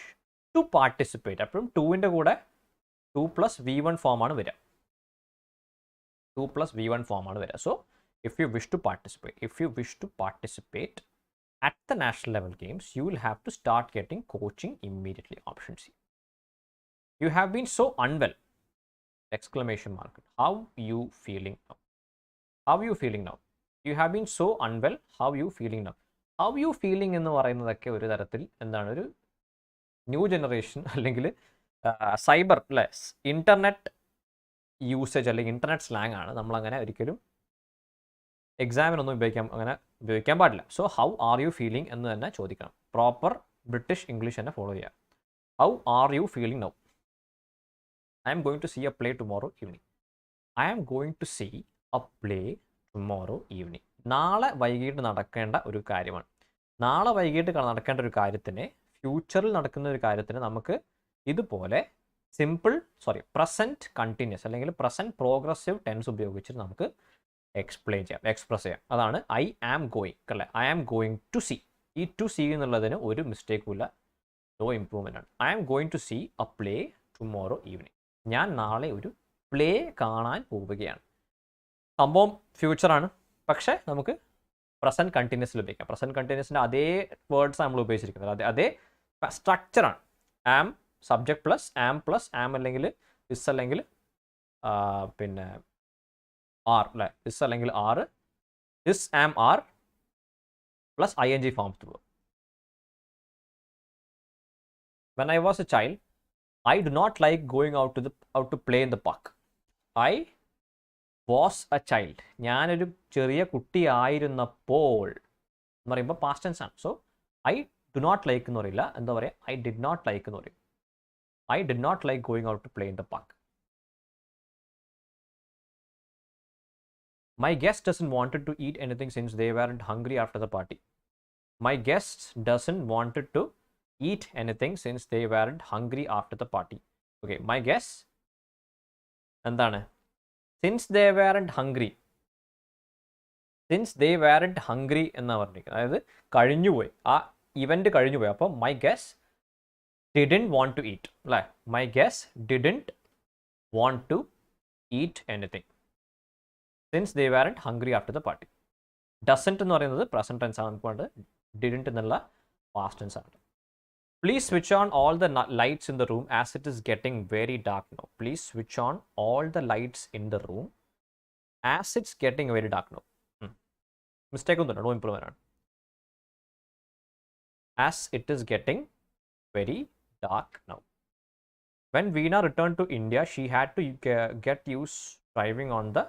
to participate, അപ്പോഴും ടൂവിൻ്റെ കൂടെ 2+V1 ഫോമാണ് വരിക. 2+V1 ഫോമാണ് വരിക. So if you wish to participate at the national level games, you will have to start getting coaching immediately. Option C. You have been so unwell! Exclamation mark. How you feeling now? How you feeling now? You have been so unwell. How you feeling now? How you feeling എന്ന് പറയുന്നതൊക്കെ ഒരു തരത്തിൽ എന്താണ്, ഒരു ന്യൂ ജനറേഷൻ അല്ലെങ്കിൽ സൈബർ അല്ലെ ഇൻ്റർനെറ്റ് യൂസേജ് അല്ലെങ്കിൽ ഇൻ്റർനെറ്റ് സ്ലാങ് ആണ്. നമ്മളങ്ങനെ ഒരിക്കലും എക്സാമിനൊന്നും ഉപയോഗിക്കാൻ പാടില്ല. So how are you feeling എന്ന് തന്നെ ചോദിക്കണം. പ്രോപ്പർ ബ്രിട്ടീഷ് ഇംഗ്ലീഷ് തന്നെ ഫോളോ ചെയ്യാം. How are you feeling now? I am going to see a play tomorrow evening. I am going to see a play tomorrow evening. നാളെ വൈകിട്ട് നടക്കേണ്ട ഒരു കാര്യമാണ്. നാളെ വൈകിട്ട് നടക്കേണ്ട ഒരു കാര്യത്തിന്, ഫ്യൂച്ചറിൽ നടക്കുന്ന ഒരു കാര്യത്തിന് നമുക്ക് ഇതുപോലെ പ്രസൻറ്റ് കണ്ടിന്യൂസ് അല്ലെങ്കിൽ പ്രസൻറ്റ് പ്രോഗ്രസീവ് ടെൻസ് ഉപയോഗിച്ചിട്ട് നമുക്ക് എക്സ്പ്രസ് ചെയ്യാം. അതാണ് ഐ ആം ഗോയിങ് അല്ലേ. I am going to see. ഈ ടു സീ എന്നുള്ളതിന് ഒരു മിസ്റ്റേക്കും ഇല്ല, നോ ഇംപ്രൂവ്മെൻ്റ് ആണ്. I am going to see a play tomorrow evening. ഞാൻ നാളെ ഒരു പ്ലേ കാണാൻ പോവുകയാണ്. സംഭവം ഫ്യൂച്ചറാണ്, പക്ഷേ നമുക്ക് പ്രസൻറ്റ് കണ്ടിന്യൂസിൽ ഉപയോഗിക്കാം. പ്രസൻറ്റ് കണ്ടിന്യൂസിൻ്റെ അതേ വേർഡ്സ് നമ്മൾ ഉപയോഗിച്ചിരിക്കുന്നത്, അതേ സ്ട്രക്ചറാണ്. ആം സബ്ജക്ട് പ്ലസ് ആം അല്ലെങ്കിൽ ഇസ് അല്ലെങ്കിൽ പിന്നെ ആർ അല്ലേ, ഇസ് അല്ലെങ്കിൽ are, is am are plus ing forms to verb. When I was a child, I do not like going out to play in the park. I was a child. ഞാനൊരു ചെറിയ കുട്ടിയായിരുന്നപ്പോൾ എന്ന് പറയുമ്പോൾ പാസ്റ്റ് ടെൻസ് ആണ്. So I do not like എന്ന് പറയില്ല, എന്താ പറയുക, ഐ ഡിഡ് നോട്ട് ലൈക്ക് എന്ന് പറയും. I did not like going out to play in the park. My guest doesn't wanted to eat anything since they weren't hungry after the party. My guest doesn't wanted to eat anything since they weren't hungry after the party. Okay, my guest എന്താണ്, since they weren't hungry. Since they weren't hungry എന്നാ പറഞ്ഞിരിക്കുന്നത്. അതായത് കഴിഞ്ഞുപോയി, ആ ഇവൻ്റ് കഴിഞ്ഞുപോയി. അപ്പോൾ my guest didn't want to eat അല്ലേ. My guest didn't want to eat anything since they weren't hungry after the party. Doesn't എന്ന് പറയുന്നത് പ്രസന്റ് ടെൻസ് ആണ്, നമുക്ക് വേണ്ടത് didn't എന്നുള്ള past tense ആണ്. Please switch on all the lights in the room as it is getting very dark now. Please switch on all the lights in the room as it's getting very dark now. Mistake ഒന്നുമില്ല, no improvement ആണ്. As it is getting very dark now. When Veena returned to India, she had to get used driving on the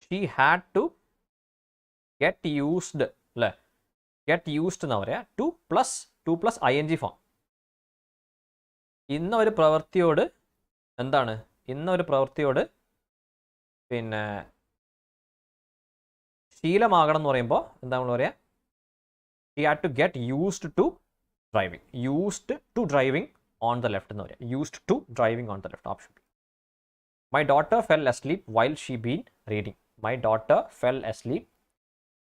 she had to get used അല്ലേ. get used എന്നാ പറയുക. 2+ ing ഫോം. ഇന്നൊരു പ്രവൃത്തിയോട് എന്താണ്, ഇന്നൊരു പ്രവൃത്തിയോട് പിന്നെ ശീലമാകണം എന്ന് പറയുമ്പോൾ എന്താ നമ്മൾ പറയുക, she had to get used to driving. used to driving on the left എന്ന് പറയുക. used to driving on the left. Option B. My daughter fell asleep while she been reading. My daughter fell asleep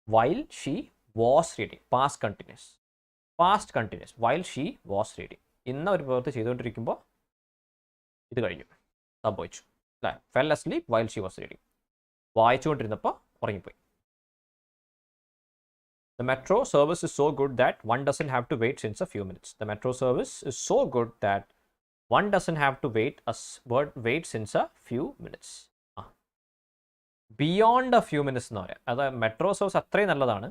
while she was reading. Past continuous. Past continuous. While she was reading. ഇന്ന ഒരു പ്രവൃത്തി ചെയ്തുകൊണ്ടിരിക്കുമ്പോൾ ഇത് കഴിഞ്ഞു, സംഭവിച്ചു അല്ലേ. fell asleep while she was reading. വായിച്ചുകൊണ്ടിരുന്നപ്പോൾ ഉറങ്ങിപ്പോയി. The metro service is so good that one doesn't have to wait since a few minutes. The metro service is so good that one doesn't have to wait since a few minutes. Beyond A few minutes എന്ന് പറയാം. അത് മെട്രോ സർവീസ് അത്രയും നല്ലതാണ്,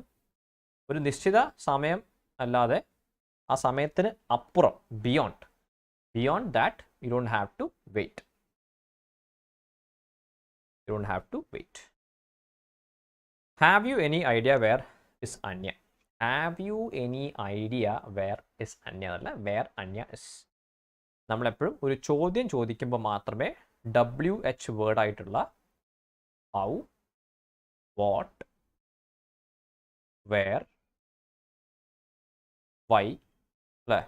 ഒരു നിശ്ചിത സമയം അല്ലാതെ ആ സമയത്തിന് അപ്പുറം, beyond that you don't have to wait. You don't have to wait. Have you any idea where is Anya? Have you any idea where is Anya എന്നല്ല, വേർ അന്യ ഇസ്. നമ്മളെപ്പോഴും ഒരു ചോദ്യം ചോദിക്കുമ്പോൾ മാത്രമേ WH വേർഡ് ആയിട്ടുള്ള ഹൗ, വാട്ട്, വേർ, വൈ അല്ലേ,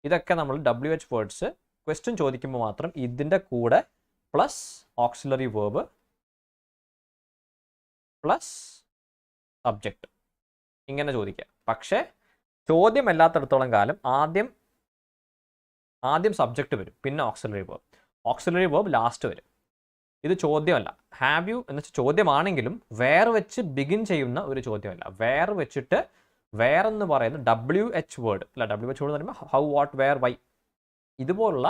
ഇതൊക്കെ നമ്മൾ WH വേർഡ്സ് ക്വസ്റ്റ്യൻ ചോദിക്കുമ്പോൾ മാത്രം ഇതിൻ്റെ കൂടെ plus auxiliary verb plus subject ഇങ്ങനെ ചോദിക്കുക. പക്ഷേ ചോദ്യമല്ലാത്തടത്തോളം കാലം ആദ്യം സബ്ജക്റ്റ് വരും, പിന്നെ ഓക്സിലറി വേർബ് ലാസ്റ്റ് വരും. ഇത് ചോദ്യമല്ല. ഹാവ് യു എന്ന് വെച്ചാൽ ചോദ്യമാണെങ്കിലും വേർ വെച്ച് ബിഗിൻ ചെയ്യുന്ന ഒരു ചോദ്യമല്ല. വേർ വെച്ചിട്ട് വേർ എന്ന് പറയുന്നത് WH വേർഡ് അല്ല, WH വേർഡ് എന്ന് പറയുമ്പോൾ ഹൗ, വാട്ട്, വേർ, വൈ ഇതുപോലുള്ള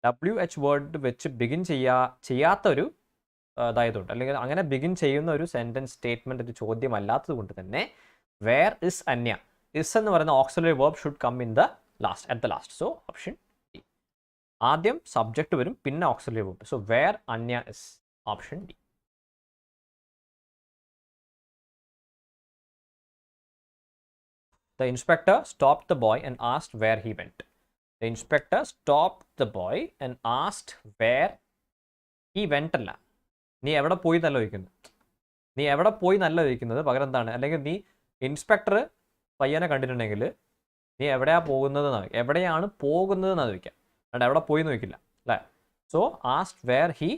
WH വേർഡ് വെച്ച് ബിഗിൻ ചെയ്യാത്തൊരു അതായതുകൊണ്ട്, അല്ലെങ്കിൽ അങ്ങനെ ബിഗിൻ ചെയ്യുന്ന ഒരു സെൻറ്റൻസ് സ്റ്റേറ്റ്മെൻറ്റ് ഒരു ചോദ്യമല്ലാത്തത് കൊണ്ട് തന്നെ വേർ ഇസ് അന്യ, ഇസ് എന്ന് പറയുന്ന auxiliary verb should come in the last, at the last. So option D. ആദ്യം സബ്ജക്റ്റ് വരും, പിന്നെ auxiliary verb. So where Anya is, option D. The inspector stopped the boy and asked where he went. The inspector stopped the boy and asked where he went അല്ല, നീ എവിടെ പോയി എന്നല്ല ചോദിക്കുന്നത്. നീ എവിടെ പോയി എന്നല്ല ചോദിക്കുന്നത്, പകരം എന്താണ്, അല്ലെങ്കിൽ നീ ഇൻസ്പെക്ടർ പയ്യനെ കണ്ടിട്ടുണ്ടെങ്കിൽ നീ എവിടെയാണ് പോകുന്നതെന്നാണ് ചോദിക്കുക, അല്ലാണ്ട് എവിടെ പോയി എന്ന് ചോദിക്കില്ല അല്ലേ. So asked where he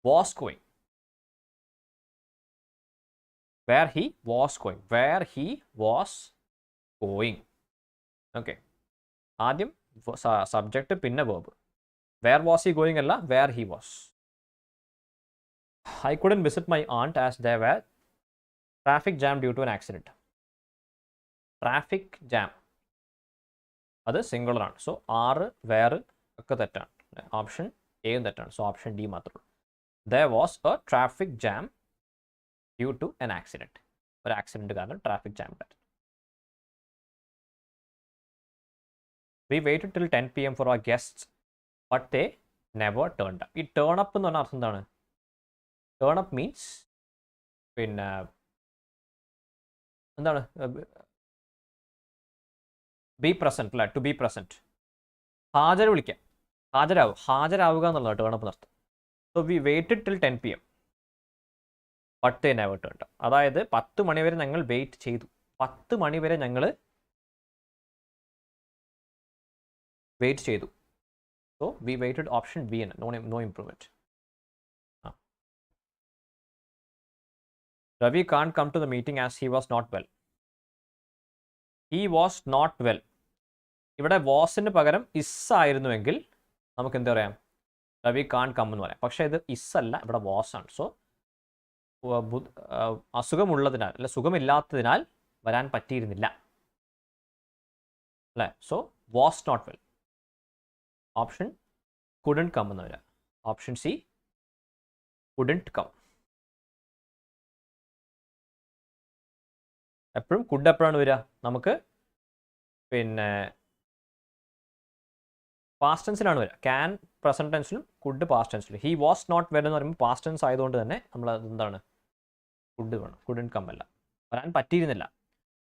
was going, where he was going. Okay, ആദ്യം സബ്ജക്റ്റ് പിന്നെ verb. Where was he going അല്ല, where he was. I couldn't visit my aunt as there were traffic jam due to an accident. Traffic jam അത് സിംഗുലർ ആണ്. സോ ആറ് വേർ ഒക്കെ തെറ്റാണ്. ഓപ്ഷൻ എയും തെറ്റാണ്. സോ ഓപ്ഷൻ ഡി മാത്രമേ ഉള്ളൂ. There was a traffic jam due to an accident. ഒരു ആക്സിഡൻറ്റ് കാരണം ട്രാഫിക് ജാം ഉണ്ടായിരുന്നു. We waited till 10 PM for our guests, but they never turned up. ഈ ടേൺ അപ്പ് എന്ന് പറഞ്ഞ അർത്ഥം എന്താണ്? ടേൺ അപ്പ് മീൻസ് പിന്നെ എന്താണ്, ബി പ്രസൻറ്റ് അല്ലേ, ടു ബി പ്രസൻറ്റ്. വിളിക്കുക, ഹാജരാവുക എന്നുള്ളത് ടേൺ അപ്പ് എന്നർത്ഥം. So we weighted till 10 PM but they never turned up. അതായത് 10 മണിവരെ ഞങ്ങൾ വെയിറ്റ് ചെയ്തു, 10 മണിവരെ ഞങ്ങൾ വെയിറ്റ് ചെയ്തു. So we waited, option B ആണ്, no improvement. Ravi can't come to the meeting as he was not well. He was not well. ഇവിടെ വാസിന് പകരം ഇസ് ആയിരുന്നുവെങ്കിൽ നമുക്ക് എന്താ പറയാം, രവി കാൺ കം എന്ന് പറയാം. പക്ഷേ ഇത് ഇസ് അല്ല, ഇവിടെ വാസ് ആണ്. സോ അസുഖമുള്ളതിനാൽ അല്ല, സുഖമില്ലാത്തതിനാൽ വരാൻ പറ്റിയിരുന്നില്ല അല്ലേ. So was not well. Option couldn't come എന്ന് വരാം. Option C couldn't come. എപ്പോഴും കുഡ് എപ്പോഴാണ് വരിക, നമുക്ക് പിന്നെ പാസ്റ്റ് ടെൻസിലാണ് വരിക. ക്യാൻ പ്രസൻറ്റ് ടെൻസിലും കുഡ് പാസ്റ്റ് ടെൻസിലും. ഹി വാസ് നോട്ട് വെൽ എന്ന് പറയുമ്പോൾ പാസ്റ്റ് ടെൻസ് ആയതുകൊണ്ട് തന്നെ നമ്മൾ എന്താണ്, കുഡ് വേണം, കുഡൻറ്റ് കം അല്ല, വരാൻ പറ്റിയിരുന്നില്ല.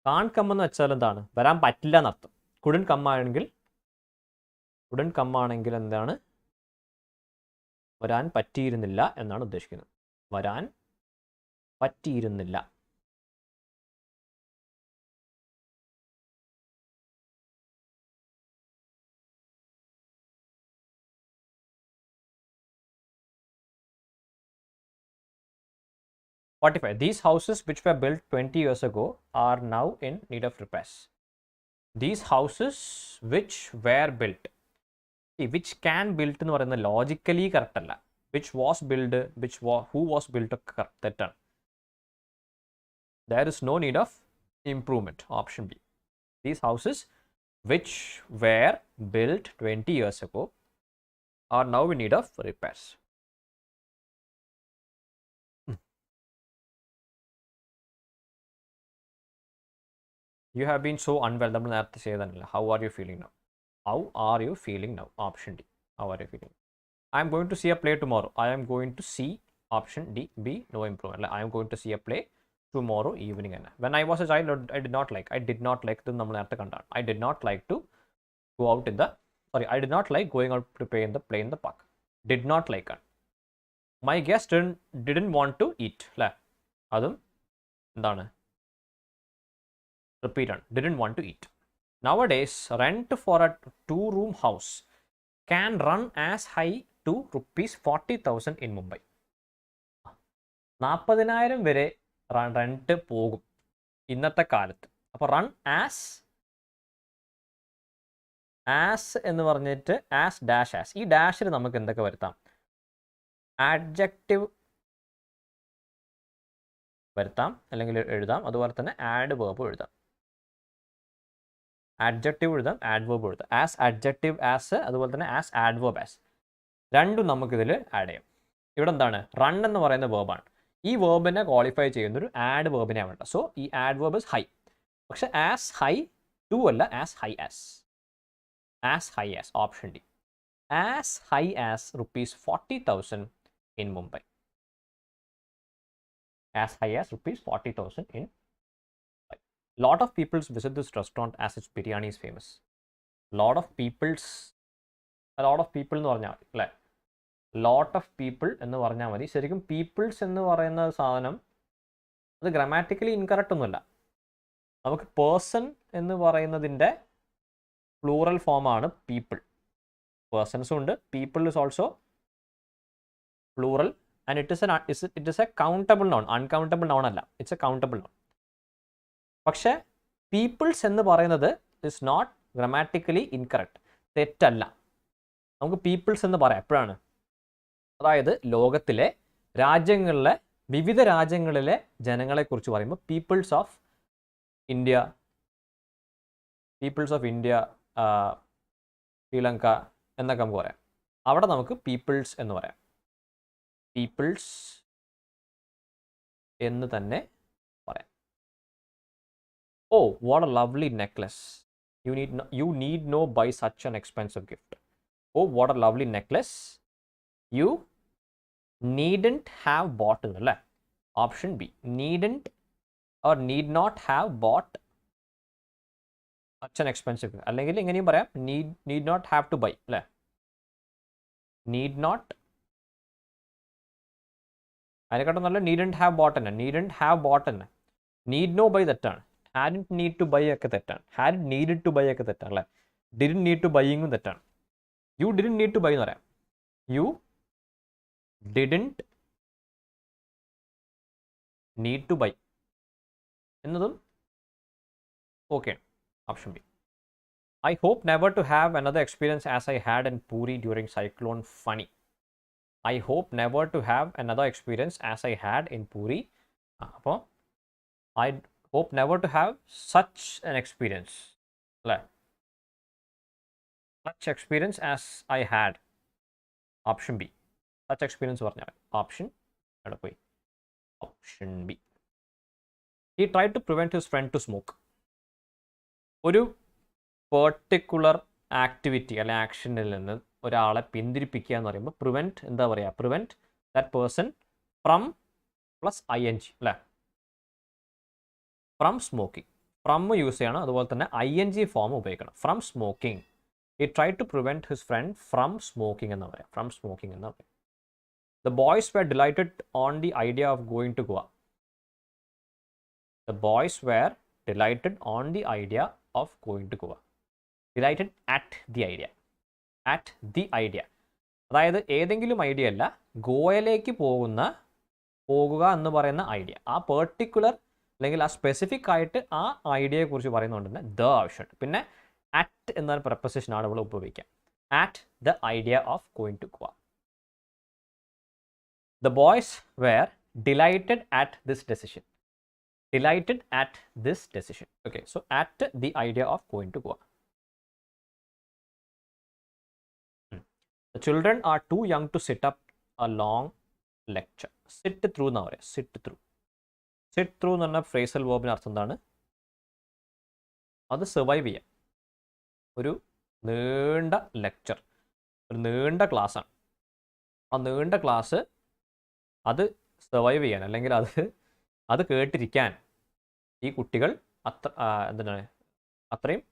കാൺ കം എന്ന് വെച്ചാൽ എന്താണ്, വരാൻ പറ്റില്ല എന്നർത്ഥം. കുഡൻറ്റ് കം ആണെങ്കിൽ എന്താണ്, വരാൻ പറ്റിയിരുന്നില്ല എന്നാണ് ഉദ്ദേശിക്കുന്നത്. വരാൻ പറ്റിയിരുന്നില്ല. Forty-five. These houses which were built 20 years ago are now in need of repairs. These houses which were built, which can built എന്ന് പറയുന്നത് ലോജിക്കലി കറക്റ്റ് അല്ല. which was built, who was built തെറ്റാണ്. There is no need of improvement. Option B. These houses which were built 20 years ago are now in need of repairs. You have been so unwell. നമ്മൾ നേരത്തെ ചെയ്തതല്ല. How are you feeling now? How are you feeling now? Option D. How are you feeling? I am going to see a play tomorrow. I am going to see, option D, B, no improvement. I am going to see a play tomorrow evening. When I was a child, I did not like. ഇത് നമ്മൾ നേരത്തെ കണ്ടാണ്. I did not like to go out in the, sorry, I did not like going out to play in the park. Did not like ആണ്. My guest didn't want to eat. അല്ലേ, അതും എന്താണ്, റിപ്പീറ്റ് ആണ്. Didn't want to eat. Nowadays, rent for a 2-room house can run as high to rupees 40,000 in Mumbai. 40,000 വരെ റെന്റ് പോകും ഇന്നത്തെ കാലത്ത്. അപ്പോൾ റൺ ആസ് എന്ന് പറഞ്ഞിട്ട് ആസ് ഡാഷ് ആസ്, ഈ ഡാഷിൽ നമുക്ക് എന്തൊക്കെ വരുത്താം? ആഡ്ജക്റ്റീവ് വരുത്താം, അല്ലെങ്കിൽ എഴുതാം. അതുപോലെ തന്നെ ആഡ് വേർബ് എഴുതാം. ആഡ്ജക്റ്റീവ് എഴുതാം, ആഡ്വേർബ് എഴുതാം. ആസ് ആഡ്ജക്റ്റീവ് ആസ്, അതുപോലെ തന്നെ ആസ് ആഡ്വേർബ് ആസ്, രണ്ടും നമുക്കിതിൽ ആഡ് ചെയ്യാം. ഇവിടെ എന്താണ്, റൺ എന്ന് പറയുന്ന വേർബാണ്. ഈ വേർബിനെ ക്വാളിഫൈ ചെയ്യുന്നൊരു ആഡ് വേർബിനെ വേണ്ട. സോ ഈ ആഡ് വേർബ് ഇസ് ഹൈ. പക്ഷെ ആസ് ഹൈ ടു അല്ല, as high as option D. As high as rupees 40,000 in Mumbai. As high as rupees 40,000 in Mumbai. Lot of people visit this restaurant as its biryani is famous. Lot of people എന്ന് പറഞ്ഞാൽ മതി അല്ലേ, ലോട്ട് ഓഫ് പീപ്പിൾ എന്ന് പറഞ്ഞാൽ മതി. ശരിക്കും പീപ്പിൾസ് എന്ന് പറയുന്ന സാധനം അത് ഗ്രാമാറ്റിക്കലി ഇൻകറക്റ്റ് ഒന്നുമല്ല. നമുക്ക് പേഴ്സൺ എന്ന് പറയുന്നതിൻ്റെ പ്ലൂറൽ ഫോമാണ് പീപ്പിൾ. പേഴ്സൺസും ഉണ്ട്, people is also plural, and it is A countable non. Uncountable non അല്ല, ഇറ്റ്സ് എ കൗണ്ടബിൾ നോൺ. പക്ഷേ പീപ്പിൾസ് എന്ന് പറയുന്നത് ഇസ് നോട്ട് ഗ്രാമാറ്റിക്കലി ഇൻകറക്റ്റ്, തെറ്റല്ല. നമുക്ക് പീപ്പിൾസ് എന്ന് പറയാം എപ്പോഴാണ്, അതായത് ലോകത്തിലെ രാജ്യങ്ങളിലെ വിവിധ രാജ്യങ്ങളിലെ ജനങ്ങളെക്കുറിച്ച് പറയുമ്പോൾ പീപ്പിൾസ് ഓഫ് ഇന്ത്യ, ശ്രീലങ്ക എന്നൊക്കെ നമുക്ക് പറയാം. അവിടെ നമുക്ക് പീപ്പിൾസ് എന്ന് പറയാം. പീപ്പിൾസ് എന്ന് തന്നെ പറയാം. Oh what a lovely necklace, you need no buy such an expensive gift. Oh what a lovely necklace, you needn't have bought അല്ലേ. Option B, needn't or need not have bought such an expensive, അല്ലെങ്കിൽ ഇങ്ങനെയും പറയാം, need not have to buy അല്ലേ. need not, അതിനെക്കാട്ടും നല്ല needn't have bought തന്നെ. needn't have bought തന്നെ. need no buy തെറ്റാണ്. hadn't need to buy ഒക്കെ തെറ്റാണ്. had needed to buy ഒക്കെ തെറ്റാണ് അല്ലേ. didn't need to buying തെറ്റാണ്. you didn't need to buy എന്ന് പറയാം. you didn't need to buy എന്നതും okay. Option B. I hope never to have another experience as I had in Puri during cyclone Fani. I hope never to have another experience as I had in Puri. അപ്പോൾ I hope never to have such an experience അല്ലേ. such experience as I had. Option B. such experience പറഞ്ഞാൽ ഓപ്ഷൻ അവിടെ പോയി. Option B. He tried to prevent his friend to smoke. ഒരു പെർട്ടിക്കുലർ ആക്ടിവിറ്റി അല്ലെ ആക്ഷനിൽ നിന്ന് ഒരാളെ പിന്തിരിപ്പിക്കുക എന്ന് പറയുമ്പോൾ പ്രിവെൻറ്റ് എന്താ പറയുക, prevent that person from plus ING അല്ലേ, ഫ്രം സ്മോക്കിംഗ്. ഫ്രം യൂസ് ചെയ്യണം, അതുപോലെ തന്നെ ING ഫോം ഉപയോഗിക്കണം. From smoking. He tried to prevent his friend from smoking എന്ന് പറയാം. ഫ്രം സ്മോക്കിംഗ് എന്ന് പറയാം. The boys were delighted on the idea of going to Goa. The boys were delighted on the idea of going to Goa. Delighted at the idea. At the idea. അതായത് ഏതെങ്കിലും ഐഡിയ അല്ല, ഗോവയിലേക്ക് പോകുക എന്ന് പറയുന്ന ഐഡിയ. ആ പെർട്ടിക്കുലർ അല്ലെങ്കിൽ ആ സ്പെസിഫിക് ആയിട്ട് ആ ഐഡിയയെ കുറിച്ച് പറയുന്നതുകൊണ്ട് തന്നെ ദ ആവശ്യമുണ്ട്. പിന്നെ അറ്റ് എന്ന പ്രപ്പോസിഷനാണ് നമ്മൾ ഉപയോഗിക്കുക. At the idea of going to Goa. The boys were delighted at this decision. Delighted at this decision. Okay, so at the idea of going to Goa. The children are too young to sit up a long lecture. Sit through എന്നാ പറയുക. Sit through. Sit through എന്ന് പറഞ്ഞ ഫ്രേസൽ വേർബിന് അർത്ഥം എന്താണ്? അത് സർവൈവ് ചെയ്യാം. ഒരു നീണ്ട ലെക്ചർ, ഒരു നീണ്ട ക്ലാസ്സാണ്. ആ നീണ്ട ക്ലാസ് അത് സർവൈവ് ചെയ്യാൻ അല്ലെങ്കിൽ അത് അത് കേട്ടിരിക്കാൻ ഈ കുട്ടികൾ എന്താണ് അത്രയും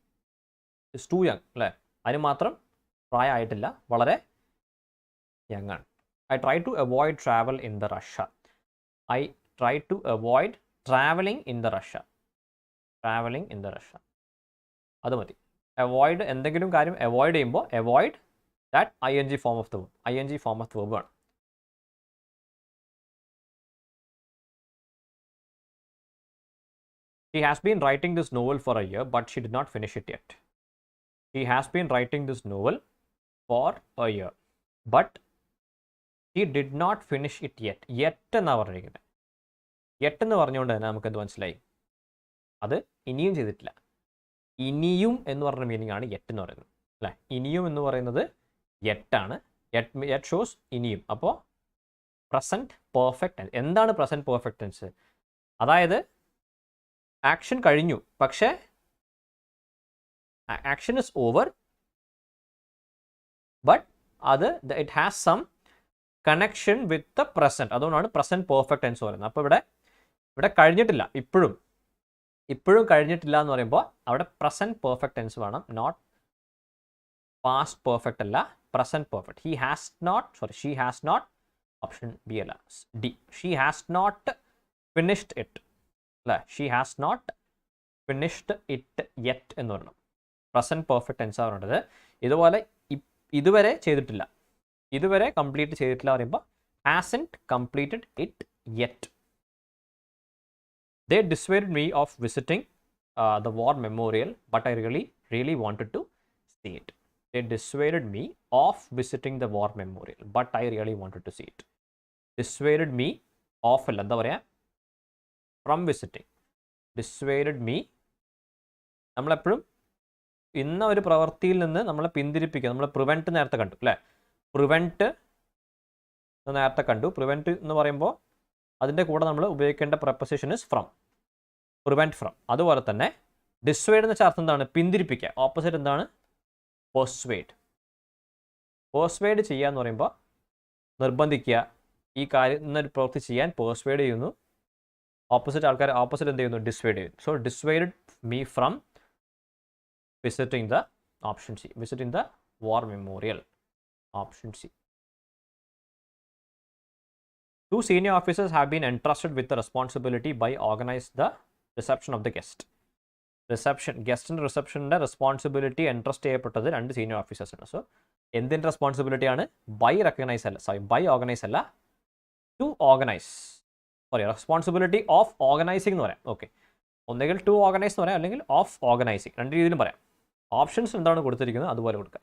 ഇസ് ടു യങ് അല്ലേ, അതിന് മാത്രം പ്രായമായിട്ടില്ല, വളരെ യങ് ആണ്. I try to avoid travel in the rush. I try to avoid travelling in the rush. Travelling in the rush അത് മതി. അവോയ്ഡ് എന്തെങ്കിലും കാര്യം അവോയ്ഡ് ചെയ്യുമ്പോൾ avoid that I N G form of the verb. I N G form of the verb ആണ്. She has been writing this novel for a year, but she did not finish it yet. She has been writing this novel for a year, but she did not finish it yet. Yet എന്നാണ് പറഞ്ഞിരിക്കുന്നത്. Yet എന്ന് പറഞ്ഞുകൊണ്ട് തന്നെ നമുക്കെന്ത് മനസ്സിലായി? അത് ഇനിയും ചെയ്തിട്ടില്ല. ഇനിയും എന്ന് പറഞ്ഞ മീനിങ് ആണ് യെറ്റ് എന്ന് പറയുന്നത് അല്ലേ. ഇനിയും എന്ന് പറയുന്നത് യെറ്റാണ്. യെറ്റ് ഷോസ് ഇനിയും. അപ്പോൾ പ്രസൻറ്റ് പെർഫെക്റ്റ് ടെൻസ്. എന്താണ് പ്രസൻറ്റ് പെർഫെക്റ്റ് ടെൻസ്? അതായത് ആക്ഷൻ കഴിഞ്ഞു, പക്ഷേ ആക്ഷൻ ഇസ് ഓവർ, ബട്ട് അത് it has some connection with the present. അതുകൊണ്ടാണ് പ്രസൻറ്റ് പെർഫെക്റ്റ് ടെൻസ് പറയുന്നത്. അപ്പോൾ ഇവിടെ കഴിഞ്ഞിട്ടില്ല, ഇപ്പോഴും കഴിഞ്ഞിട്ടില്ല എന്ന് പറയുമ്പോൾ അവിടെ പ്രസൻറ്റ് പെർഫെക്റ്റ് ടെൻസ് വേണം, നോട്ട് പാസ്റ്റ് പെർഫെക്റ്റ് അല്ല, present perfect. She has not option B അല്ല, D. She has not finished it അല്ലേ. She has not finished it yet എന്ന് പറയണം. പ്രസൻറ്റ് പെർഫെക്റ്റ് ടെൻസ് ആണ് പറയുന്നത്. ഇതുപോലെ ഇതുവരെ ചെയ്തിട്ടില്ല, ഇതുവരെ കംപ്ലീറ്റ് ചെയ്തിട്ടില്ല പറയുമ്പോൾ hasn't completed it yet. They dissuaded me of visiting the war memorial, but I really wanted to see it. They dissuaded me of visiting the war memorial, but I really wanted to see it. Dissuaded me of അല്ല, എന്താ പറയുക, ഫ്രം വിസിറ്റിംഗ്. ഡിസ്വേഡഡ് മീ നമ്മളെപ്പോഴും ഇന്ന ഒരു പ്രവൃത്തിയിൽ നിന്ന് നമ്മളെ പിന്തിരിപ്പിക്കുക. നമ്മൾ പ്രിവെൻറ്റ് നേരത്തെ കണ്ടു അല്ലേ. പ്രിവെൻറ്റ് നേരത്തെ കണ്ടു. പ്രിവെൻറ്റ് എന്ന് പറയുമ്പോൾ അതിൻ്റെ കൂടെ നമ്മൾ ഉപയോഗിക്കേണ്ട preposition is from, prevent from. അതുപോലെ തന്നെ ഡിസ്വേഡ് എന്ന് വെച്ചാൽ അർത്ഥം എന്താണ്? പിന്തിരിപ്പിക്കുക. ഓപ്പോസിറ്റ് എന്താണ്? പെർസ്വേഡ്. പെർസ്വേഡ് ചെയ്യുക എന്ന് പറയുമ്പോൾ നിർബന്ധിക്കുക, ഈ കാര്യം എന്നൊരു പ്രവൃത്തി ചെയ്യാൻ പെർസ്വേഡ് ചെയ്യുന്നു. ഓപ്പോസിറ്റ് എന്ത് ചെയ്യുന്നു? ഡിസ്വേഡ് ചെയ്യുന്നു. So dissuaded me from visiting the option C, visiting the war memorial, option C. Two senior officers have been entrusted with the responsibility by organize the reception of the guest. ഗസ്റ്റിൻ്റെ റിസപ്ഷൻ്റെ റെസ്പോൺസിബിലിറ്റി എൻട്രസ്റ്റ് ചെയ്യപ്പെട്ടത് 2 സീനിയർ ഓഫീസേഴ്സാണ്. സോ എന്തിൻ്റെ റെസ്പോൺസിബിലിറ്റി ആണ്? ബൈ ഓർഗനൈസ് അല്ല, to organise. Responsibility of organising എന്ന് പറയാം. ഓക്കെ, ഒന്നുകിൽ ടു ഓർഗനൈസ് എന്ന് പറയാം, അല്ലെങ്കിൽ ഓഫ് ഓർഗനൈസിങ്, 2 രീതിയിലും പറയാം. ഓപ്ഷൻസ് എന്താണ് കൊടുത്തിരിക്കുന്നത് അതുപോലെ കൊടുക്കുക.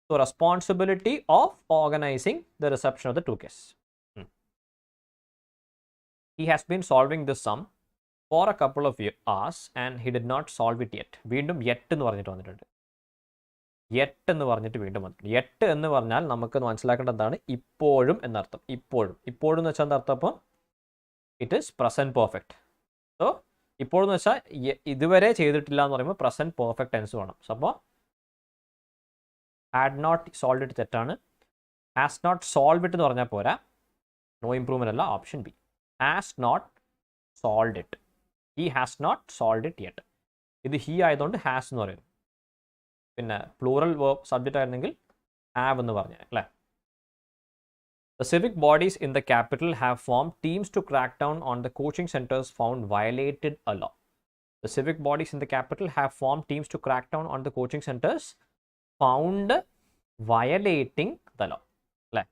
So responsibility of organising the reception of the 2 guests. He has been solving this sum for a couple of hours and he did not solve it yet. വീണ്ടും യെറ്റ് എന്ന് പറഞ്ഞിട്ട് വന്നിട്ടുണ്ട്. യെറ്റ് എന്ന് പറഞ്ഞിട്ട് വീണ്ടും വന്നിട്ടുണ്ട്. യെറ്റ് എന്ന് പറഞ്ഞാൽ നമുക്ക് മനസ്സിലാക്കേണ്ടത് എന്താണ്? ഇപ്പോഴും എന്നർത്ഥം. ഇപ്പോഴും എന്ന് വെച്ചാൽ എന്താ അർത്ഥം? അപ്പോൾ it is present perfect. So ഇപ്പോഴും എന്ന് വെച്ചാൽ ഇതുവരെ ചെയ്തിട്ടില്ല എന്ന് പറയുമ്പോൾ പ്രസൻറ്റ് പെർഫെക്റ്റ് ടെൻസ് വേണം. സോ അപ്പോൾ ഹാഡ് നോട്ട് സോൾവ് ഇറ്റ് തെറ്റാണ്. ഹാസ് നോട്ട് സോൾവ് ഇറ്റ് എന്ന് പറഞ്ഞാൽ പോരാ, നോ ഇംപ്രൂവ്മെൻ്റ് അല്ല, option B. has not solved it. He has not solved it yet. ഇത് ഹി ആയതുകൊണ്ട് ഹാസ് എന്ന് പറയും. പിന്നെ പ്ലൂറൽ വേർബ് സബ്ജക്റ്റ് ആയിരുന്നെങ്കിൽ ഹാവ് എന്ന് പറഞ്ഞത് അല്ലേ. The civic bodies in the capital have formed teams to crack down on the coaching centers found violated a law. The civic bodies in the capital have formed teams to crack down on the coaching centers found violating the law. അല്ലേ,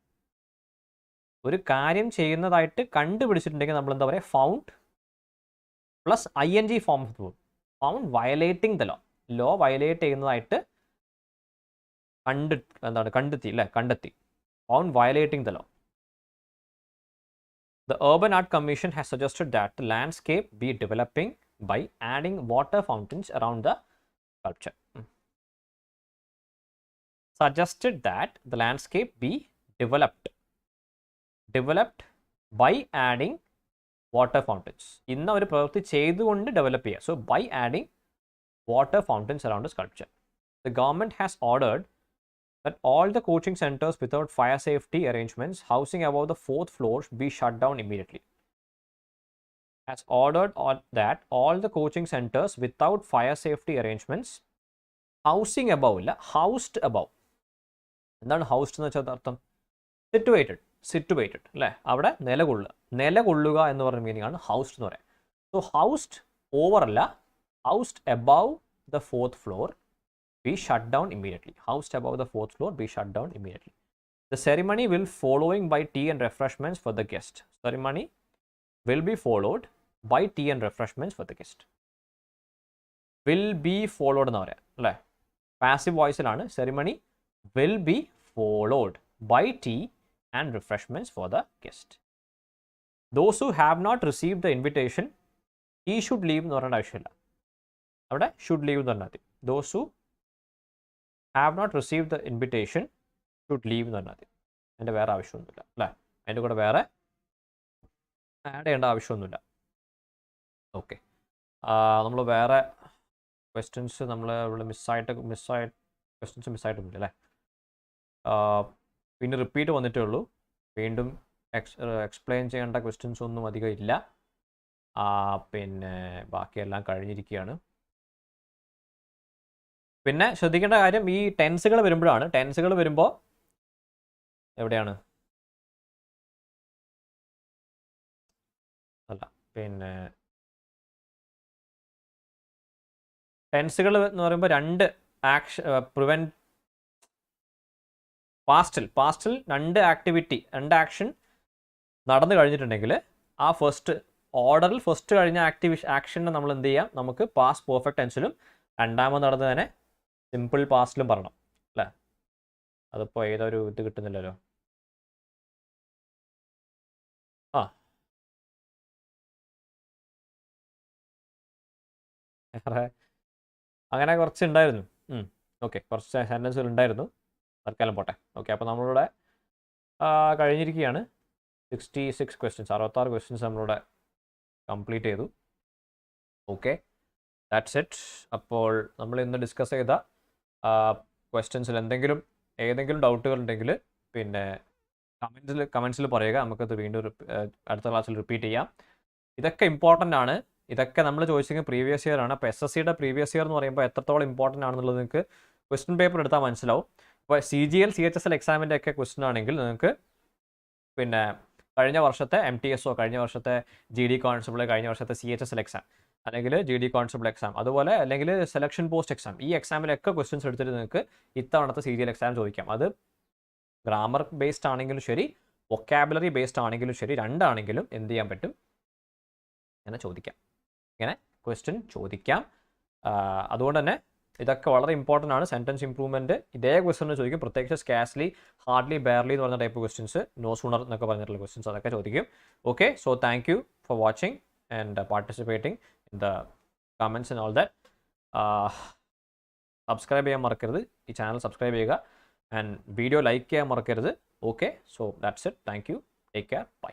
ഒരു കാര്യം ചെയ്യുന്നതായിട്ട് കണ്ടുപിടിച്ചിട്ടുണ്ടെങ്കിൽ നമ്മൾ എന്താ പറയുക? Found plus ING form of verb. Found violating the law violate ചെയ്യുന്നതായിട്ട് കണ്ടെത്തി. Found violating the law. The Urban Art Commission has suggested that the landscape be developing by adding water fountains around the sculpture. Suggested that the landscape be developed by adding water fountains. ഇന്ന ഒരു പ്രവൃത്തി ചെയ്തുകൊണ്ട് ഡെവലപ്പ് ചെയ്യുക. So by adding water fountains around the sculpture. The government has ordered that all the coaching centers without fire safety arrangements housing above the 4th floor be shut down immediately. has ordered that all the coaching centers without fire safety arrangements, housing above ഇല്ല, housed above. എന്താണ് housed എന്ന് വെച്ചാൽ അർത്ഥം? സിറ്റുവേറ്റഡ് അല്ലേ, അവിടെ നിലകൊള്ളുക എന്ന് പറയുന്ന മീനിങ് ആണ് housed എന്ന് പറയാം. സോ housed ഓവർ അല്ല, housed above the 4th floor be shut down immediately. Housed above the 4th floor be shut down immediately. The ceremony will following by tea and refreshments for the guest. Ceremony will be followed by tea and refreshments for the guest. Will be followed എന്ന് പറയാം അല്ലേ, പാസീവ് വോയിസിലാണ്. Ceremony will be followed by tea and refreshments for the guest. Those who have not received the invitation, he should leave എന്ന് പറയേണ്ട ആവശ്യമില്ല, അവിടെ should leave എന്ന് പറഞ്ഞാൽ മതി. Those who have not received the invitation should leave എന്ന് പറഞ്ഞാൽ മതി. അതിൻ്റെ വേറെ ആവശ്യമൊന്നുമില്ല അല്ലേ, അതിൻ്റെ കൂടെ വേറെ ആഡ് ചെയ്യേണ്ട ആവശ്യമൊന്നുമില്ല. ഓക്കെ, നമ്മൾ വേറെ ക്വസ്റ്റ്യൻസ് നമ്മൾ ഇവിടെ ക്വസ്റ്റ്യൻസ് മിസ്സായിട്ടൊന്നുമില്ല അല്ലേ. പിന്നെ റിപ്പീറ്റ് വന്നിട്ടേ ഉള്ളൂ, വീണ്ടും എക്സ്പ്ലെയിൻ ചെയ്യേണ്ട ക്വസ്റ്റ്യൻസ് ഒന്നും അധികം ഇല്ല. പിന്നെ ബാക്കിയെല്ലാം കഴിഞ്ഞിരിക്കുകയാണ്. പിന്നെ ശ്രദ്ധിക്കേണ്ട കാര്യം ഈ ടെൻസുകൾ വരുമ്പോഴാണ്. ടെൻസുകൾ വരുമ്പോൾ എവിടെയാണ് അല്ല, പിന്നെ ടെൻസുകൾ എന്ന് പറയുമ്പോൾ രണ്ട് പാസ്റ്റിൽ രണ്ട് ആക്ഷൻ നടന്നു കഴിഞ്ഞിട്ടുണ്ടെങ്കിൽ ആ ഫസ്റ്റ് ഓർഡറിൽ ഫസ്റ്റ് കഴിഞ്ഞ ആക്ഷനെ നമ്മൾ എന്ത് ചെയ്യാം, നമുക്ക് പാസ്റ്റ് പെർഫെക്റ്റ് ടെൻസിലും രണ്ടാമത് നടന്നതിനെ സിമ്പിൾ പാസ്റ്റിലും പറയണം അല്ലേ. അതിപ്പോൾ ഏതൊരു ഇത് കിട്ടുന്നില്ലല്ലോ. അങ്ങനെ കുറച്ച് ഉണ്ടായിരുന്നു. ഓക്കെ, കുറച്ച് സെൻറ്റൻസുകൾ ഉണ്ടായിരുന്നു, തൽക്കാലം പോട്ടെ. ഓക്കെ, അപ്പോൾ നമ്മളിവിടെ കഴിഞ്ഞിരിക്കുകയാണ്. 66 ക്വസ്റ്റ്യൻസ്, 66 ക്വസ്റ്റ്യൻസ് നമ്മളിവിടെ കംപ്ലീറ്റ് ചെയ്തു. Okay, that's it. അപ്പോൾ നമ്മൾ ഇന്ന് ഡിസ്കസ് ചെയ്ത ക്വസ്റ്റ്യൻസിൽ ഏതെങ്കിലും ഡൗട്ടുകൾ ഉണ്ടെങ്കിൽ പിന്നെ കമൻസിൽ പറയുക, നമുക്കത് വീണ്ടും അടുത്ത ക്ലാസ്സിൽ റിപ്പീറ്റ് ചെയ്യാം. ഇതൊക്കെ ഇമ്പോർട്ടൻ്റ് ആണ്. ഇതൊക്കെ നമ്മൾ ചോദിച്ചെങ്കിൽ പ്രീവിയസ് ഇയർ ആണ്. അപ്പോൾ SSCയുടെ പ്രീവിയസ് ഇയർ എന്ന് പറയുമ്പോൾ എത്രത്തോളം ഇമ്പോർട്ടൻ്റ് ആണെന്നുള്ളത് നിങ്ങൾക്ക് ക്വസ്റ്റ്യൻ പേപ്പർ എടുത്താൽ മനസ്സിലാവും. ഇപ്പോൾ CGL CHSL എക്സാമിൻ്റെ ഒക്കെ ക്വസ്റ്റ്യൻ ആണെങ്കിൽ നിങ്ങൾക്ക് പിന്നെ കഴിഞ്ഞ വർഷത്തെ MTSO, കഴിഞ്ഞ വർഷത്തെ GD കോൺസ്റ്റബിൾ, കഴിഞ്ഞ വർഷത്തെ CHSL എക്സാം, അല്ലെങ്കിൽ GD കോൺസ്റ്റബിൾ എക്സാം, അതുപോലെ അല്ലെങ്കിൽ സെലക്ഷൻ പോസ്റ്റ് എക്സാം, ഈ എക്സാമിലൊക്കെ ക്വസ്റ്റ്യൻസ് എടുത്തിട്ട് നിങ്ങൾക്ക് ഇത്തവണത്തെ CGL എക്സാം ചോദിക്കാം. അത് ഗ്രാമർ ബേസ്ഡ് ആണെങ്കിലും ശരി, വൊക്കാബുലറി ബേസ്ഡ് ആണെങ്കിലും ശരി, രണ്ടാണെങ്കിലും എന്ത് ചെയ്യാൻ പറ്റും, ഇങ്ങനെ ചോദിക്കാം, ഇങ്ങനെ ക്വസ്റ്റ്യൻ ചോദിക്കാം. അതുകൊണ്ട് തന്നെ ഇതൊക്കെ വളരെ ഇമ്പോർട്ടൻ്റ് ആണ്. സെൻറ്റൻസ് ഇംപ്രൂവ്മെൻറ്റ് ഇതേ ക്വസ്റ്റ്യൻ ചോദിക്കും, പ്രത്യേകിച്ച് സ്കാസ്ലി, ഹാർഡ്ലി, ബെയർലി എന്ന് പറഞ്ഞ ടൈപ്പ് ക്വസ്റ്റ്യൻസ്, നോ സൂണർ എന്നൊക്കെ പറഞ്ഞിട്ടുള്ള ക്വസ്റ്റ്യൻസ് അതൊക്കെ ചോദിക്കും. Okay, so thank you for watching and participating in the comments and all that. Subscribe ചെയ്യാൻ മറക്കരുത്, ഈ ചാനൽ സബ്സ്ക്രൈബ് ചെയ്യുക, ആൻഡ് വീഡിയോ ലൈക്ക് ചെയ്യാൻ മറക്കരുത്. Okay, so that's it. Thank you, take care, by.